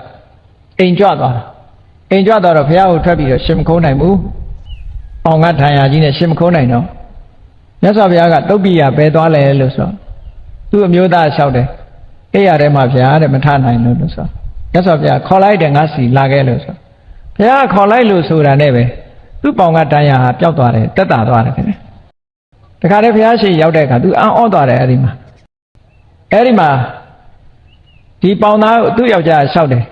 Speaker 1: အိမ်ကြွသွားတာအိမ်ကြွသွားတော့ဘုရားကိုထွက်ပြီးတော့ရှင်မခုံးနိုင်ဘူးပေါင်ကထံရကြီးနဲ့ရှင်မခုံးနိုင်တော့မြတ်စွာဘုရားကတုတ်ပိယပဲသွားလဲလို့ဆိုသူ့အမျိုးသားလျှောက်တယ်အဲ့ရထဲမှာဘုရားတဲ့မထနိုင်လို့ဆိုမြတ်စွာဘုရားခေါ်လိုက်တယ်ငါစီလာခဲ့လို့ဆိုဘုရားခေါ်လိုက်လို့ဆိုတာနဲ့ပဲသူ့ပေါင်ကတန်ရာဟာပျောက်သွားတယ်တက်တာသွားတယ်ခင်ဗျတခါတည်းဘုရားရှိရောက်တဲ့အခါသူအံ့ဩသွားတယ်အဲ့ဒီမှာဒီပေါင်သားကိုသူ့ယောက်ျားလျှောက်တယ်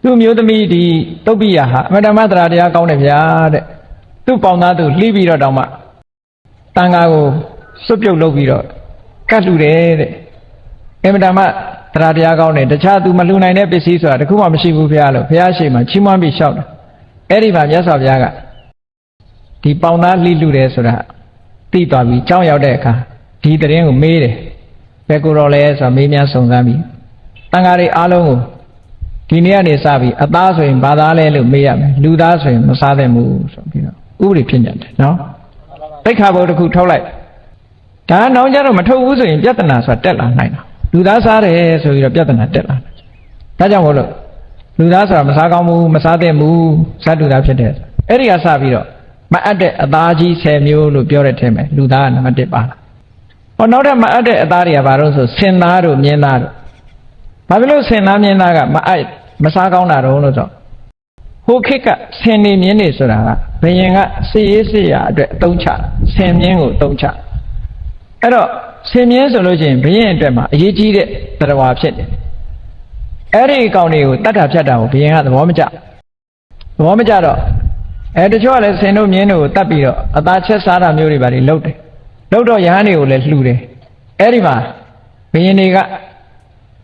Speaker 1: သူ့မျိုးသမီးဒီတုတ်ပိယဟာအမတ္တမသရာတရားကောင်းတယ်ဗျာတဲ့သူ့ပေါင်သားသူလှီးပြီးတော့တောင်မှတန်ဃာကိုစွတ်ပြုတ်လုပ်ပြီးတော့ကတ်လှူတယ်တဲ့အမတ္တမသရာတရားကောင်းတယ်တခြားသူမလှူနိုင်တဲ့ပစ္စည်းဆိုတာတခုမှမရှိဘူးဘုရားလို့ဘုရားရှိမှချီးမွမ်းပြီးလျှောက်တယ်အဲ့ဒီမှာမြတ်စွာဘုရားကဒီပေါင်သားလှီးလှူတယ်ဆိုတာသိသွားပြီကြောင်းရောက်တဲ့အခါဒီတရင်ကိုမေးတယ်ဘယ်ကိုတော့လဲဆိုတော့မေးမြန်းစုံစမ်းပြီးတန်ဃာတွေအားလုံးကိုဒီနေ့ကနေစပြီးအသားဆိုရင်ဘာသားလဲလို့မေးရမယ်လူသားဆိုရင်မစားသင့်ဘူးဆိုပြီးတော့ဥပဒေဖြစ်နေတယ်နော်တိခါဘုတ်တစ်ခုထုတ်လိုက်ဒါနောက်ကြတော့မထုတ်ဘူးဆိုရင်ပြဿနာဆိုတာတက်လာနိုင်တာလူသားစားတယ်ဆိုပြီးတော့ပြဿနာတက်လာဒါကြောင့်မို့လို့လူသားဆိုတာမစားကောင်းဘူးမစားသင့်ဘူးဇတ်တူသားဖြစ်တယ်အဲ့ဒီကစပြီးတော့မအပ်တဲ့အသားကြီး10မျိုးလို့ပြောတဲ့ထဲမှာလူသားကနံပါတ်1ပါလာဟောနောက်ထပ်မအပ်တဲ့အသားတွေကဘာလို့ဆိုဆင်သားတို့မြင်းသားတို့ဘာဖြစ်လို့ဆင်သားမြင်းသားကမအပ်မစားကောင်းတာတော့လို့ဆိုဟိုခေတ်ကဆင်နေမြင်းနေဆိုတာကဘယင်ကစစ်ရေးစစ်ရာအတွက်အသုံးချဆင်မြင်းကိုအသုံးချအဲ့တော့ဆင်မြင်းဆိုလို့ရှိရင်ဘယင်အတွက်မှာအရေးကြီးတဲ့တရားဖြစ်တယ်အဲ့ဒီအကောင်တွေကိုတတ်တာဖြတ်တာကိုဘယင်ကသဘောမကျတော့တချို့ကလည်းဆင်တို့မြင်းတို့ကိုတတ်ပြီးတော့အသားချက်စားတာမျိုးတွေပါလေလုပ်တယ်လုပ်တော့ယဟန်တွေကိုလည်းလှူတယ်အဲ့ဒီမှာဘယင်တွေက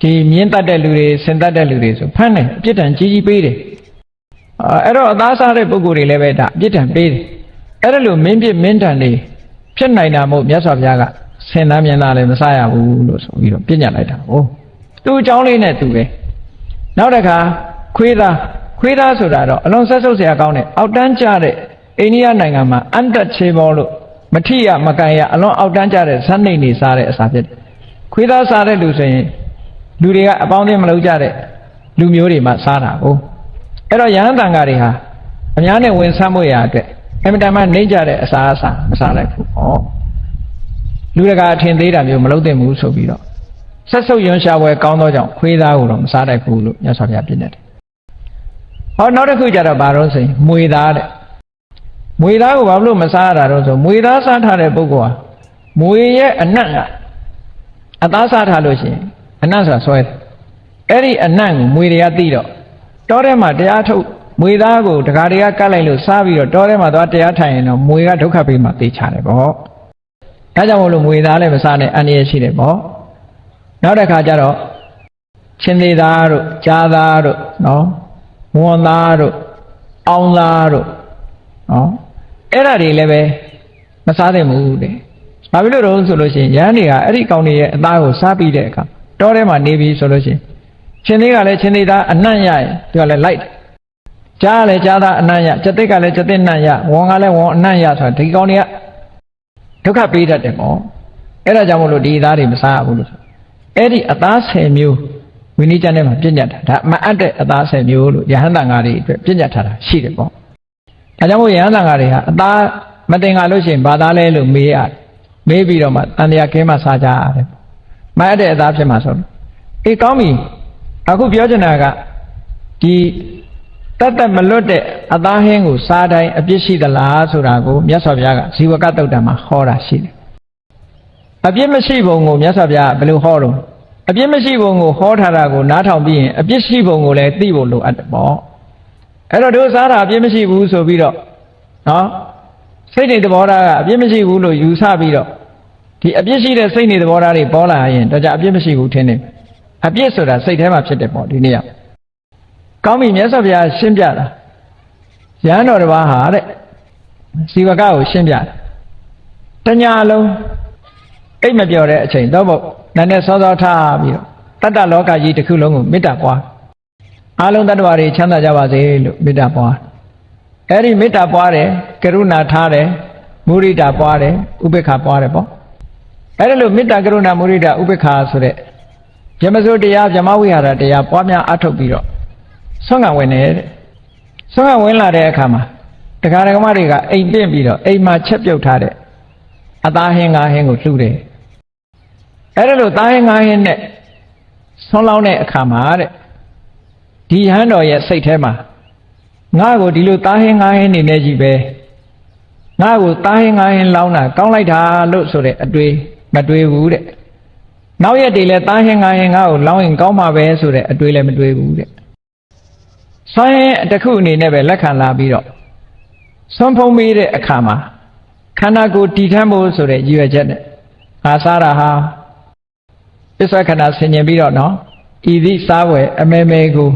Speaker 1: ဒီမြင်းတတ်တဲ့လူတွေဆင်တတ်တဲ့လူတွေဆိုဖမ်းတယ်အပြစ်ဒဏ်ကြီးပေးတယ်အဲ့တော့အသားစားတဲ့ပုဂ္ဂိုလ်တွေလည်းပဲဒါအပြစ်ဒဏ်ပေးတယ်အဲ့ဒါလို့မင်းပြစ်မင်းဒဏ်တွေဖြစ်နိုင်တာမို့မြတ်စွာဘုရားကဆင်သားမြင်းသားလည်းမစားရဘူးလို့ဆိုပြီးတော့ပြညတ်လိုက်တာဟုတ်သူ့အကြောင်းလေးနဲ့သူပဲနောက်တစ်ခါခွေးသားဆိုတာတော့အလုံးဆက်ဆုပ်เสียကောင်းတဲ့အောက်တန်းကျတဲ့အိန္ဒိယနိုင်ငံမှာအန်တက်ချေဘောလို့မထိရမကန်ရအလွန်အောက်တန်းကျတဲ့ဇက်နှိမ်နေစားတဲ့အစာဖြစ်တယ်ခွေးသားစားတဲ့လူဆိုရင်လူတွေကအပေါင်းအသင်းမလုပ်ကြတဲ့လူမျိုးတွေမှစားတာကိုအဲ့တော့ယဟန်တန်ဃာတွေဟာအများနဲ့ဝင်ဆမ်းမှုရအတွက်အမတန်မှနှိမ့်ကြတဲ့အစာမစားလိုက်ဘူးဟောလူတကာအထင်သေးတာမျိုးမလုပ်သင့်ဘူးဆိုပြီးတော့ဆက်ဆုပ်ရွံရှာပွဲကောင်းသောကြောင့်ခွေးသားကိုတော့မစားတတ်ဘူးလို့မြတ်စွာဘုရားပြနေတယ်ဟောနောက်တစ်ခုကျတော့ဘာလို့ဆိုရင်မွေသားတဲ့မွေသားကိုဘာလို့မစားရတာတော့ဆိုမွေသားစားထားတဲ့ပုဂ္ဂိုလ်ဟာမွေရဲ့အနံ့ကအသားစားထားလို့ရှိရင်အနံ့ဆိုတာဆွဲတယ်အဲ့ဒီအနံ့ကိုမွေတွေကသိတော့တောထဲမှာတရားထုတ်မွေသားကိုတခါတည်းကကတ်လိုက်လို့စားပြီးတော့တောထဲမှာသွားတရားထိုင်ရင်တော့မွေကဒုက္ခပေးမှသိချတယ်ပေါ့ဒါကြောင့်မို့လို့မွေသားလည်းမစားနဲ့အန္တရာယ်ရှိတယ်ပေါ့နောက်တစ်ခါကျတော့ချင်းသေးသားတို့ကြားသားတို့နော်ဝန်သားတို့အောင်သားတို့နော်အဲ့ဒါတွေလည်းပဲမစားသင့်ဘူးတဲ့ဘာဖြစ်လို့တော့ဆိုလို့ရှိရင်ရဟန်းတွေကအဲ့ဒီကောင်တွေရဲ့အသားကိုစားပြီးတဲ့အခါတောထဲမှာနေပြီဆိုလို့ရှိရင်ချင်းသေးကလည်းချင်းသေးသားအနှံ့ရရင်သူကလည်းလိုက်ကြားလည်းကြားသားအနှံ့ရကျက်သိက်ကလည်းကျက်သိက်နှံ့ရဝန်ကလည်းဝန်အနှံ့ရဆိုတာဒီကောင်တွေကဒုက္ခပေးတတ်တယ်ပေါ့ အဲ့ဒါကြောင့်မလို့ဒီအသားတွေမစားဘူးလို့အဲ့ဒီအသား10မျိုးဝိနည်းကျမ်းထဲမှာပြညတ်တာဒါမအပ်တဲ့အသား10မျိုးလို့ယဟန်တန်ဃာတွေအတွက်ပြညတ်ထားတာရှိတယ်ပေါ့ဒါကြောင့်မို့ယဟန်တန်ဃာတွေဟာအသားမတင်ကြလို့ရှိရင်ဘာသားလဲလို့မေးရတယ်မေးပြီးတော့မှတန်တရားကင်းမှစားကြရတယ်မအပ်တဲ့အသားဖြစ်မှာဆိုလို့အေးကောင်းပြီအခုပြောချင်တာကဒီတတ်မလွတ်တဲ့အသားဟင်းကိုစားတိုင်းအပြစ်ရှိသလားဆိုတာကိုမြတ်စွာဘုရားကဇီဝကတုတ်တံမှာဟောတာရှိတယ်အပြစ်မရှိပုံကိုမြတ်စွာဘုရားဘယ်လိုဟောတော့အပြစ်မရှိပုံကိုဟောထားတာကိုနားထောင်ပြီးရင်အပြစ်ရှိပုံကိုလည်းသိဖို့လိုအပ်တယ်ပေါ့အဲ့တော့တို့စားတာအပြစ်မရှိဘူးဆိုပြီးတော့နော်စိတ်တွေသဘောထားကအပြစ်မရှိဘူးလို့ယူဆပြီးတော့ဒီအပြစ်ရှိတဲ့စိတ်တွေသဘောထားတွေပေါ်လာရင်တော့ကြအပြစ်မရှိဘူးထင်တယ်အပြစ်ဆိုတာစိတ်ထဲမှာဖြစ်တယ်ပေါ့ဒီနေ့ကကောင်းပြီမြတ်စွာဘုရားရှင်းပြတာရဟန်းတော်တစ်ပါးဟာတဲ့ဇီဝကကိုရှင်းပြတညာလုံးအိတ်မပြောတဲ့အချိန်တော့ပေါ့နာနဲ့စောစောထားပြီးတော့တတ္တလောကကြီးတစ်ခုလုံးကိုမေတ္တာပွားအားလုံးတ attva တွေချမ်းသာကြပါစေလို့မေတ္တာပွားအဲ့ဒီမေတ္တာပွားတယ်ကရုဏာထားတယ်မုရိဒာပွားတယ်ဥပေက္ခပွားတယ်ပေါ့အဲ့ဒါလို့မေတ္တာကရုဏာမုရိဒာဥပေက္ခဆိုတဲ့ဗြဟ္မစိုးတရားဗြဟ္မဝိဟာရတရားပွားများအထုတ်ပြီးတော့ဆွမ်းကဝင်နေတဲ့ဆွမ်းကဝင်လာတဲ့အခါမှာတရားဓမ္မတွေကအိမ်ပြင့်ပြီးတော့အိမ်မှာချက်ပြုတ်ထားတဲ့အသားဟင်းငါးဟင်းကိုလှူတယ်အဲ့ဒါလို့သားဟင်းငါးဟင်းနဲ့ဆွမ်းလောင်းတဲ့အခါမှာတဲ့ဒီဟန်းတော်ရဲ့စိတ်ထဲမှာငါ့ကိုဒီလိုသားဟင်းငါးဟင်းနေနေကြီးပဲငါ့ကိုသားဟင်းငါးဟင်းလောင်းတာကောင်းလိုက်တာလို့ဆိုတဲ့အတွေ့မတွေ့ဘူးတဲ့နောက်ရက်တွေလည်းသားဟင်းငါးဟင်းငါ့ကိုလောင်းရင်ကောင်းမှာပဲဆိုတဲ့အတွေ့လည်းမတွေ့ဘူးတဲ့ဆွမ်းရင်တစ်ခုအနေနဲ့ပဲလက်ခံလာပြီးတော့ဆွမ်းဖုံးပြီးတဲ့အခါမှာခန္ဓာကိုယ်တည်ထမ်းဖို့ဆိုတဲ့ရည်ရွယ်ချက်နဲ့ငါစားတာဟာပစ္စခဏဆင်ញင်ပြီးတော့နော်ဤသည့်စားဝယ်အမဲမဲကို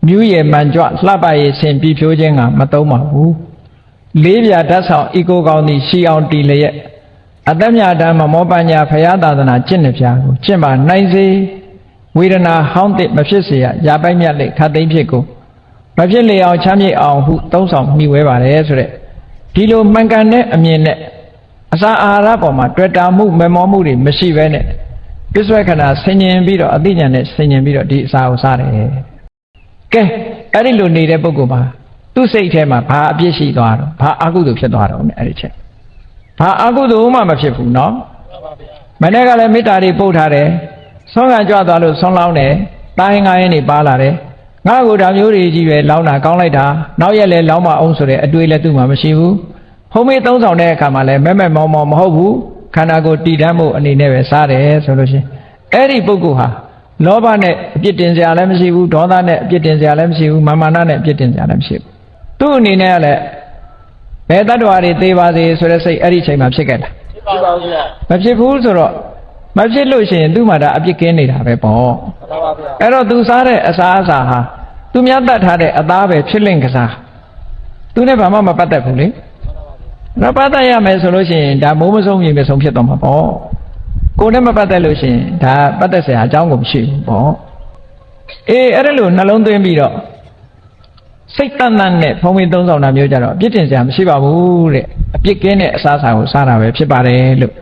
Speaker 1: မြူးရည်မှန်ကြွလှပရည်ဆင်ပြီးဖြိုးခြင်းကမသုံးပါဘူးလေးပြဓာတ်ဆောင်ဤကိုကောင်းသည်ရှီအောင်တီလျက်အသက်မြတ်ဓမ္မမောပညာဖရာသာသနာကျင့်နေပြားကိုကျင့်ပါနိုင်စေဝေဒနာဟောင်းတဲ့မဖြစ်เสียရာပိုက်မြတ်လက်ခတ်သိမ်းဖြစ်ကိုမဖြစ်လေအောင်ချမ်းမြေ့အောင်ဟုသုံးဆောင်မိဝဲပါတယ်ဆိုတဲ့ဒီလိုမှန်ကန်တဲ့အမြင်နဲ့အစာအာဟာရပေါ်မှာတွေ့တာမှုမမောမှုတွေမရှိဘဲနဲ့ပစ္စဝခဏဆင်ញင်ပြီးတော့အသိဉာဏ်နဲ့ဆင်ញင်ပြီးတော့ဒီအစာကိုစားတယ်ကဲအဲ့ဒီလိုနေတဲ့ပုဂ္ဂိုလ်မှာသူ့စိတ်ထဲမှာဘာအပြစ်ရှိသွားတော့ဘာအကုသိုလ်ဖြစ်သွားတော့အဲ့ဒီချက်ဘာအကုသိုလ်မှမဖြစ်ဘူးနော်မနေ့ကလည်းမေတ္တာတွေပို့ထားတယ်ဆွမ်းကကြွသွားလို့ဆွမ်းလောင်းတယ်တာဟင်္ဂါရင်တွေပါလာတယ်ငါ့ကိုဒါမျိုးတွေကြီးပဲလောင်းတာကောင်းလိုက်တာနောက်ရက်လဲလောင်းမအောင်ဆိုတဲ့အတွေ့လည်းသူ့မှာမရှိဘူးဖုံးမေးသုံးဆောင်တဲ့အခါမှာလည်းမဲမောမဟုတ်ဘူးခန္ဓာကိုယ်တည်တတ်မှုအနေနဲ့ပဲစားတယ်ဆိုလို့ရှိရင်အဲ့ဒီပုဂ္ဂိုလ်ဟာလောဘနဲ့အပြစ်တင်စရာလည်းမရှိဘူးဒေါသနဲ့အပြစ်တင်စရာလည်းမရှိဘူးမာနနဲ့အပြစ်တင်စရာလည်းမရှိဘူးသူ့အနေနဲ့ကလည်းဘယ်တ attva တွေသေပါစေဆိုတဲ့စိတ်အဲ့ဒီချိန်မှာဖြစ်ခဲ့တာဖြစ်ပါဘူးဗျာမဖြစ်ဘူးဆိုတော့မဖြစ်လို့ရှိရင်သူ့မှာဒါအပြစ်ကင်းနေတာပဲပေါ့မှန်ပါဗျာအဲ့တော့သူစားတဲ့အစာအစာဟာသူများတတ်ထားတဲ့အသားပဲဖြစ်လင့်ကစားသူနဲ့ဘာမှမပတ်သက်ဘူးလေတော့ပတ်သက်ရမယ်ဆိုလို့ရှိရင်ဒါမိုးမဆုံးမြေမဆုံးဖြစ်သွားမှာပေါ့ကိုယ်နဲ့မပတ်သက်လို့ရှိရင်ဒါပတ်သက်စရာအကြောင်းကိုမရှိဘူးပေါ့အေးအဲ့ဒါလို့နှလုံးသွင်းပြီးတော့စိတ်တန်တန်နဲ့ဖုံးပြီးသုံးဆောင်တာမျိုးကြတော့အပြစ်တင်စရာမရှိပါဘူးတဲ့အပြစ်ကင်းတဲ့အစားအစာကိုစားတာပဲဖြစ်ပါတယ်လို့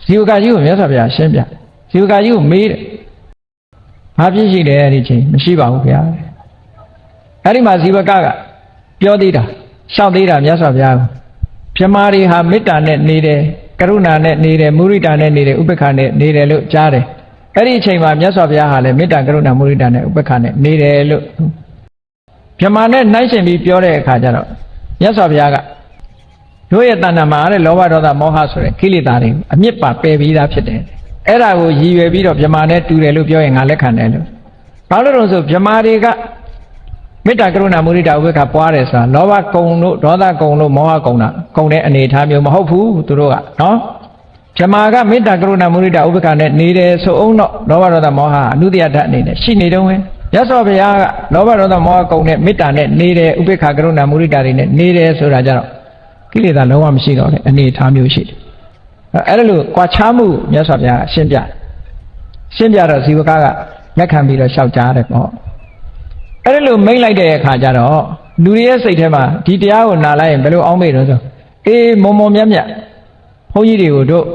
Speaker 1: ဇီဝကကြီးကိုမြတ်စွာဘုရားရှင်းပြဇီဝကကြီးကိုမေးတယ်ဘာဖြစ်ရှိတယ်အဲ့ဒီချိန်မရှိပါဘူးဗျာအဲ့ဒီမှာဇီဝကပြောသေးတာရှောက်သေးတာမြတ်စွာဘုရားကိုပြမာတွေဟာမေတ္တာနဲ့နေတယ်ကရုဏာနဲ့နေတယ်မုရိဒာနဲ့နေတယ်ဥပေက္ခနဲ့နေတယ်လို့ကြားတယ်အဲ့ဒီအချိန်မှာမြတ်စွာဘုရားဟာလည်းမေတ္တာကရုဏာမုရိဒာနဲ့ဥပေက္ခနဲ့နေတယ်လို့ပြမာနဲ့နှိုင်းရှင်ပြီးပြောတဲ့အခါကျတော့မြတ်စွာဘုရားကတို့ရဲ့တဏ္ဍာမှာတဲ့လောဘဒေါသမောဟဆိုတဲ့ကိလေသာတွေအမြစ်ပါပယ်ပြီးသားဖြစ်တယ်အဲ့ဒါကိုရည်ရွယ်ပြီးတော့ပြမာနဲ့တူတယ်လို့ပြောရင်ငါလက်ခံတယ်လို့ဘာလို့လဲဆိုပြမာတွေကမေတ္တာကရုဏာမုရိဒာဥပေက္ခပွားတယ်ဆိုတာလောဘကုံတို့ဒေါသကုံတို့မောဟကုံတာကုံတဲ့အနေအထားမျိုးမဟုတ်ဘူးသူတို့ကနော်ပြမာကမေတ္တာကရုဏာမုရိဒာဥပေက္ခနဲ့နေတယ်ဆိုအောင်တော့လောဘဒေါသမောဟအနုတ္တယဓာတ်အနေနဲ့ရှိနေတော့ဝင်ရသော်ဘုရားကလောဘဒေါသမောဟကုံနဲ့မေတ္တာနဲ့နေတယ်ဥပေက္ခကရုဏာမုရိဒာတွေနဲ့နေတယ်ဆိုတာကြတော့ကိလေသာလုံးဝမရှိတော့တဲ့အနေအထားမျိုးရှိတယ်အဲ့ဒါလို့ကွာခြားမှုမြတ်စွာဘုရားရှင်းပြတော့ဇီဝကလက်ခံပြီးတော့ရှောက်ကြားတယ်ပေါ့အဲ့ဒါလို့မိတ်လိုက်တဲ့အခါကျတော့လူတွေရဲ့စိတ်ထဲမှာဒီတရားကိုနားလိုက်ရင်ဘယ်လိုအောင်းမေ့တော့ဆိုအေးမုံမြတ်မြတ်ဘုန်းကြီးတွေကိုတို့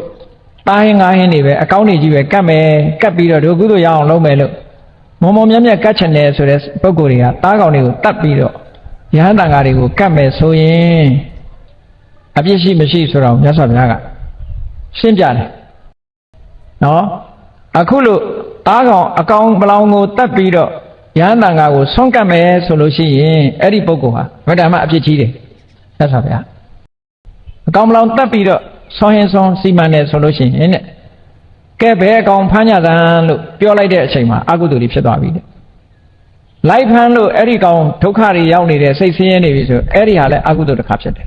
Speaker 1: တာဟင်းငါဟင်းတွေပဲအကောင်းတွေကြီးပဲကတ်မယ်ကတ်ပြီးတော့ဒုကုသိုလ်ရအောင်လုပ်မယ်လို့မော်မော်မြတ်မြတ်ကတ်ချင်တယ်ဆိုတဲ့ပုဂ္ဂိုလ်တွေကတားကောင်တွေကိုတတ်ပြီးတော့ယဟန်တန်ဃာတွေကိုကတ်မယ်ဆိုရင်အပြစ်ရှိမရှိဆိုတော့မြတ်စွာဘုရားကရှင်းပြတယ်နော်အခုလို့တားကောင်အကောင်ပလောင်ကိုတတ်ပြီးတော့ယဟန်တန်ဃာကိုဆွန့်ကတ်မယ်ဆိုလို့ရှိရင်အဲ့ဒီပုဂ္ဂိုလ်ဟာဗဒ္ဓမအပြစ်ကြီးတယ်မြတ်စွာဘုရားအကောင်ပလောင်တတ်ပြီးတော့ဆွန့်ရင်ဆွန့်စီမံတယ်ဆိုလို့ရှိရင်တဲ့ကဲဘယ်အကောင်ဖမ်းကြသံလို့ပြောလိုက်တဲ့အချိန်မှာအကုသိုလ်တွေဖြစ်သွားပြီတဲ့လိုက်ဖမ်းလို့အဲ့ဒီကောင်ဒုက္ခတွေရောက်နေတဲ့စိတ်ဆင်းရဲနေပြီဆိုအဲ့ဒီဟာလည်းအကုသိုလ်တစ်ခါဖြစ်တယ်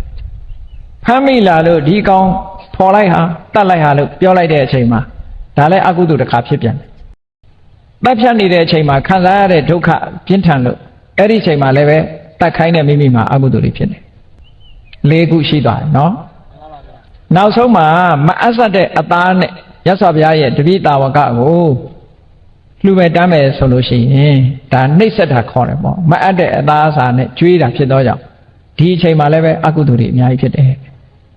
Speaker 1: ဖမ်းမိလာလို့ဒီကောင်ဖော်လိုက်ဟာတတ်လိုက်ဟာလို့ပြောလိုက်တဲ့အချိန်မှာဒါလည်းအကုသိုလ်တစ်ခါဖြစ်ပြန်တယ်တပ်ဖြတ်နေတဲ့အချိန်မှာခံစားရတဲ့ဒုက္ခပြင်းထန်လို့အဲ့ဒီအချိန်မှာလည်းပဲတတ်ခိုင်းတဲ့မိမိမှာအကုသိုလ်တွေဖြစ်တယ်၄ခုရှိသွားတယ်နော်နောက်ဆုံးမှာမအပ်ဆက်တဲ့အသားနဲ့ရသော်ဘုရားရဲ့တပိတာဝကကိုလှူမဲ့တမ်းမယ်ဆိုလို့ရှိရင်ဒါနှိပ်စက်တာခေါ်တယ်ပေါ့မအပ်တဲ့အသားအစာနဲ့ကျွေးတာဖြစ်သောကြောင့်ဒီအချိန်မှာလည်းပဲအကုသိုလ်တွေအများကြီးဖြစ်တယ်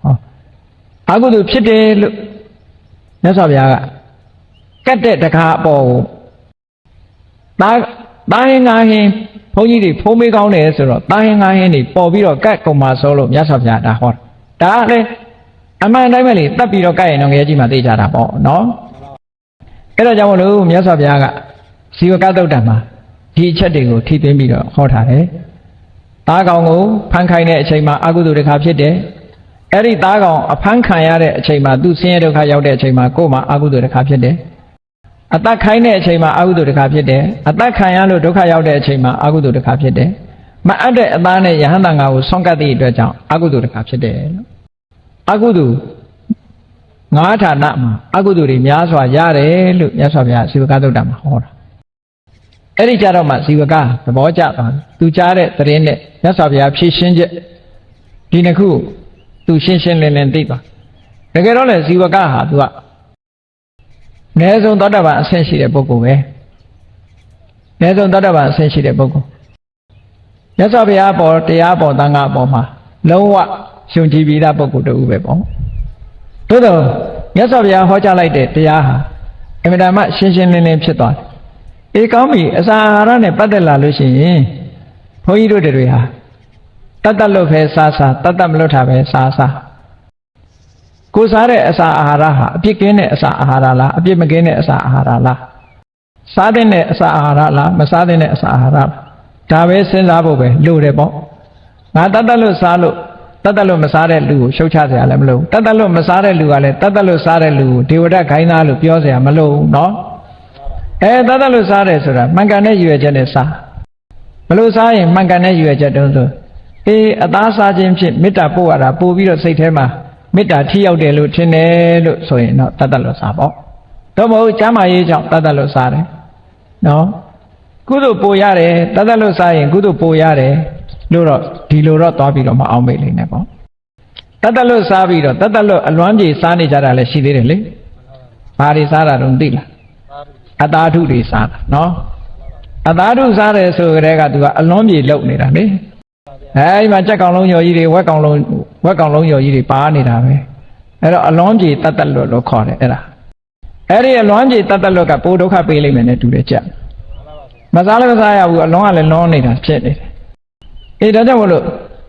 Speaker 1: ဟောအကုသိုလ်ဖြစ်တယ်လို့ရသော်ဘုရားကကတ်တဲ့တကားအပေါ်ကိုတာဟင်းငါဟင်းဘုန်းကြီးတွေဖိုးမေးကောင်းတယ်ဆိုတော့တာဟင်းငါဟင်းတွေပေါ်ပြီးတော့ကတ်ကုန်မှာဆိုလို့မြတ်စွာဘုရားဒါဟောတာဒါလည်းအမှန်တိုင်းပဲလေတက်ပြီးတော့ကတ်ရင်တော့ငယ်ကြီးမှသိကြတာပေါ့နော်အဲ့ဒါကြောင့်မလို့မြတ်စွာဘုရားကဇီဝကသုတ်တံမှာဒီအချက်တွေကိုထိသိမ်းပြီးတော့ဟောထားတယ်သားကောင်ကိုဖမ်းခိုင်းတဲ့အချိန်မှာအကုသိုလ်တစ်ခါဖြစ်တယ်အဲ့ဒီသားကောင်အဖမ်းခံရတဲ့အချိန်မှာသူဆင်းရဲဒုက္ခရောက်တဲ့အချိန်မှာကိုယ်မှာအကုသိုလ်တစ်ခါဖြစ်တယ်အသက်ခိုင်းတဲ့အချိန်မှာအကုသိုလ်တစ်ခါဖြစ်တယ်အသက်ခံရလို့ဒုက္ခရောက်တဲ့အချိန်မှာအကုသိုလ်တစ်ခါဖြစ်တယ်မအပ်တဲ့အသားနဲ့ယဟန်တန်ဃာကိုဆွန့်ကပ်သည့်အတွက်ကြောင့်အကုသိုလ်တစ်ခါဖြစ်တယ်လို့အကုသိုလ်ငါးဌာနမှာအကုသိုလ်တွေများစွာရတယ်လို့မြတ်စွာဘုရားဇီဝကသုတ်တံမှာဟောတာအဲ့ဒီကြတော့မှဇီဝကသဘောကျသွားတယ်သူကြားတဲ့သတင်းနဲ့မြတ်စွာဘုရားဖြည့်ရှင်းချက်ဒီနှစ်ခုသူရှင်းရှင်းလင်းလင်းသိပါတကယ်တော့လေဇီဝကဟာသူကအနည်းဆုံးသောတာပန်အဆင့်ရှိတဲ့ပုဂ္ဂိုလ်ပဲအနည်းဆုံးသောတာပန်အဆင့်ရှိတဲ့ပုဂ္ဂိုလ်မြတ်စွာဘုရားပေါ်တရားပေါ်သံဃာပေါ်မှာလုံးဝယုံကြည်ပြီးသားပုဂ္ဂိုလ်တူပဲပေါ့သို့တော့မြတ်စွာဘုရားဟောကြားလိုက်တဲ့တရားဟာအမြဲတမ်းရှင်းရှင်းလင်းလင်းဖြစ်သွားတယ်အေးကောင်းပြီအစာအာဟာရနဲ့ပတ်သက်လာလို့ရှိရင်ဘုန်းကြီးတို့တွေဟာတတ်တတ်လို့ပဲစားစားတတ်တတ်မလို့တာပဲစားစားကိုစားတဲ့အစာအာဟာရဟာအပြစ်ကင်းတဲ့အစာအာဟာရလားအပြစ်မကင်းတဲ့အစာအာဟာရလားစားတဲ့အစာအာဟာရလားမစားတဲ့အစာအာဟာရလားဒါပဲစဉ်းစားဖို့ပဲလိုတယ်ပေါ့ငါတတ်တတ်လို့စားလို့တတ်တတ်လို့မစားတဲ့လူကိုရှုတ်ချစရာလည်းမလိုတတ်တတ်လို့မစားတဲ့လူကလည်းတတ်တတ်လို့စားတဲ့လူကိုဒေဝဒခိုင်းသားလို့ပြောစရာမလိုနော်တတ်တတ်လို့စားတယ်ဆိုတာမှန်ကန်တဲ့ရည်ရွယ်ချက်နဲ့စားဘလို့စားရင်မှန်ကန်တဲ့ရည်ရွယ်ချက်တုံးဆိုအေးအသားစားခြင်းဖြင့်မေတ္တာပို့ရတာပို့ပြီးတော့စိတ်ထဲမှာမေတ္တာထိရောက်တယ်လို့ထင်တယ်လို့ဆိုရင်တော့တတ်တတ်လို့စားပေါ့တော့မဟုတ်ကျမ်းမာရေးကြောင့်တတ်တတ်လို့စားတယ်နော်ကုသိုလ်ပို့ရတယ်တတ်တတ်လို့စားရင်ကုသိုလ်ပို့ရတယ်လို့တော့ဒီလိုတော့သွားပြီးတော့မအောင်မေ့လိမ့်နဲ့ပေါ့တတ်တတ်လို့စားပြီးတော့တတ်တတ်လို့အလွမ်းပြေစားနေကြတာလည်းရှိသေးတယ်လေဘာတွေစားတာတော့သိလားအသာဓုတွေစားတာနော်အသာဓုစားတယ်ဆိုကြတဲ့ကသူကအလွမ်းပြေလုံနေတာလေအဲဒီမှာကြက်ကောင်လုံးရော်ကြီးတွေဝက်ကောင်လုံးရော်ကြီးတွေပါနေတာပဲအဲ့တော့အလွမ်းပြေတတ်တတ်လို့ခေါ်တယ်အဲ့ဒါအဲ့ဒီအလွမ်းပြေတတ်တတ်လို့ကပိုဒုက္ခပေးလိမ့်မယ်နဲ့တူတယ်ကြက်မစားလည်းမစားရဘူးအလွမ်းကလည်းလွန်နေတာဖြစ်နေတယ်အေးဒါကြောင့်မလို့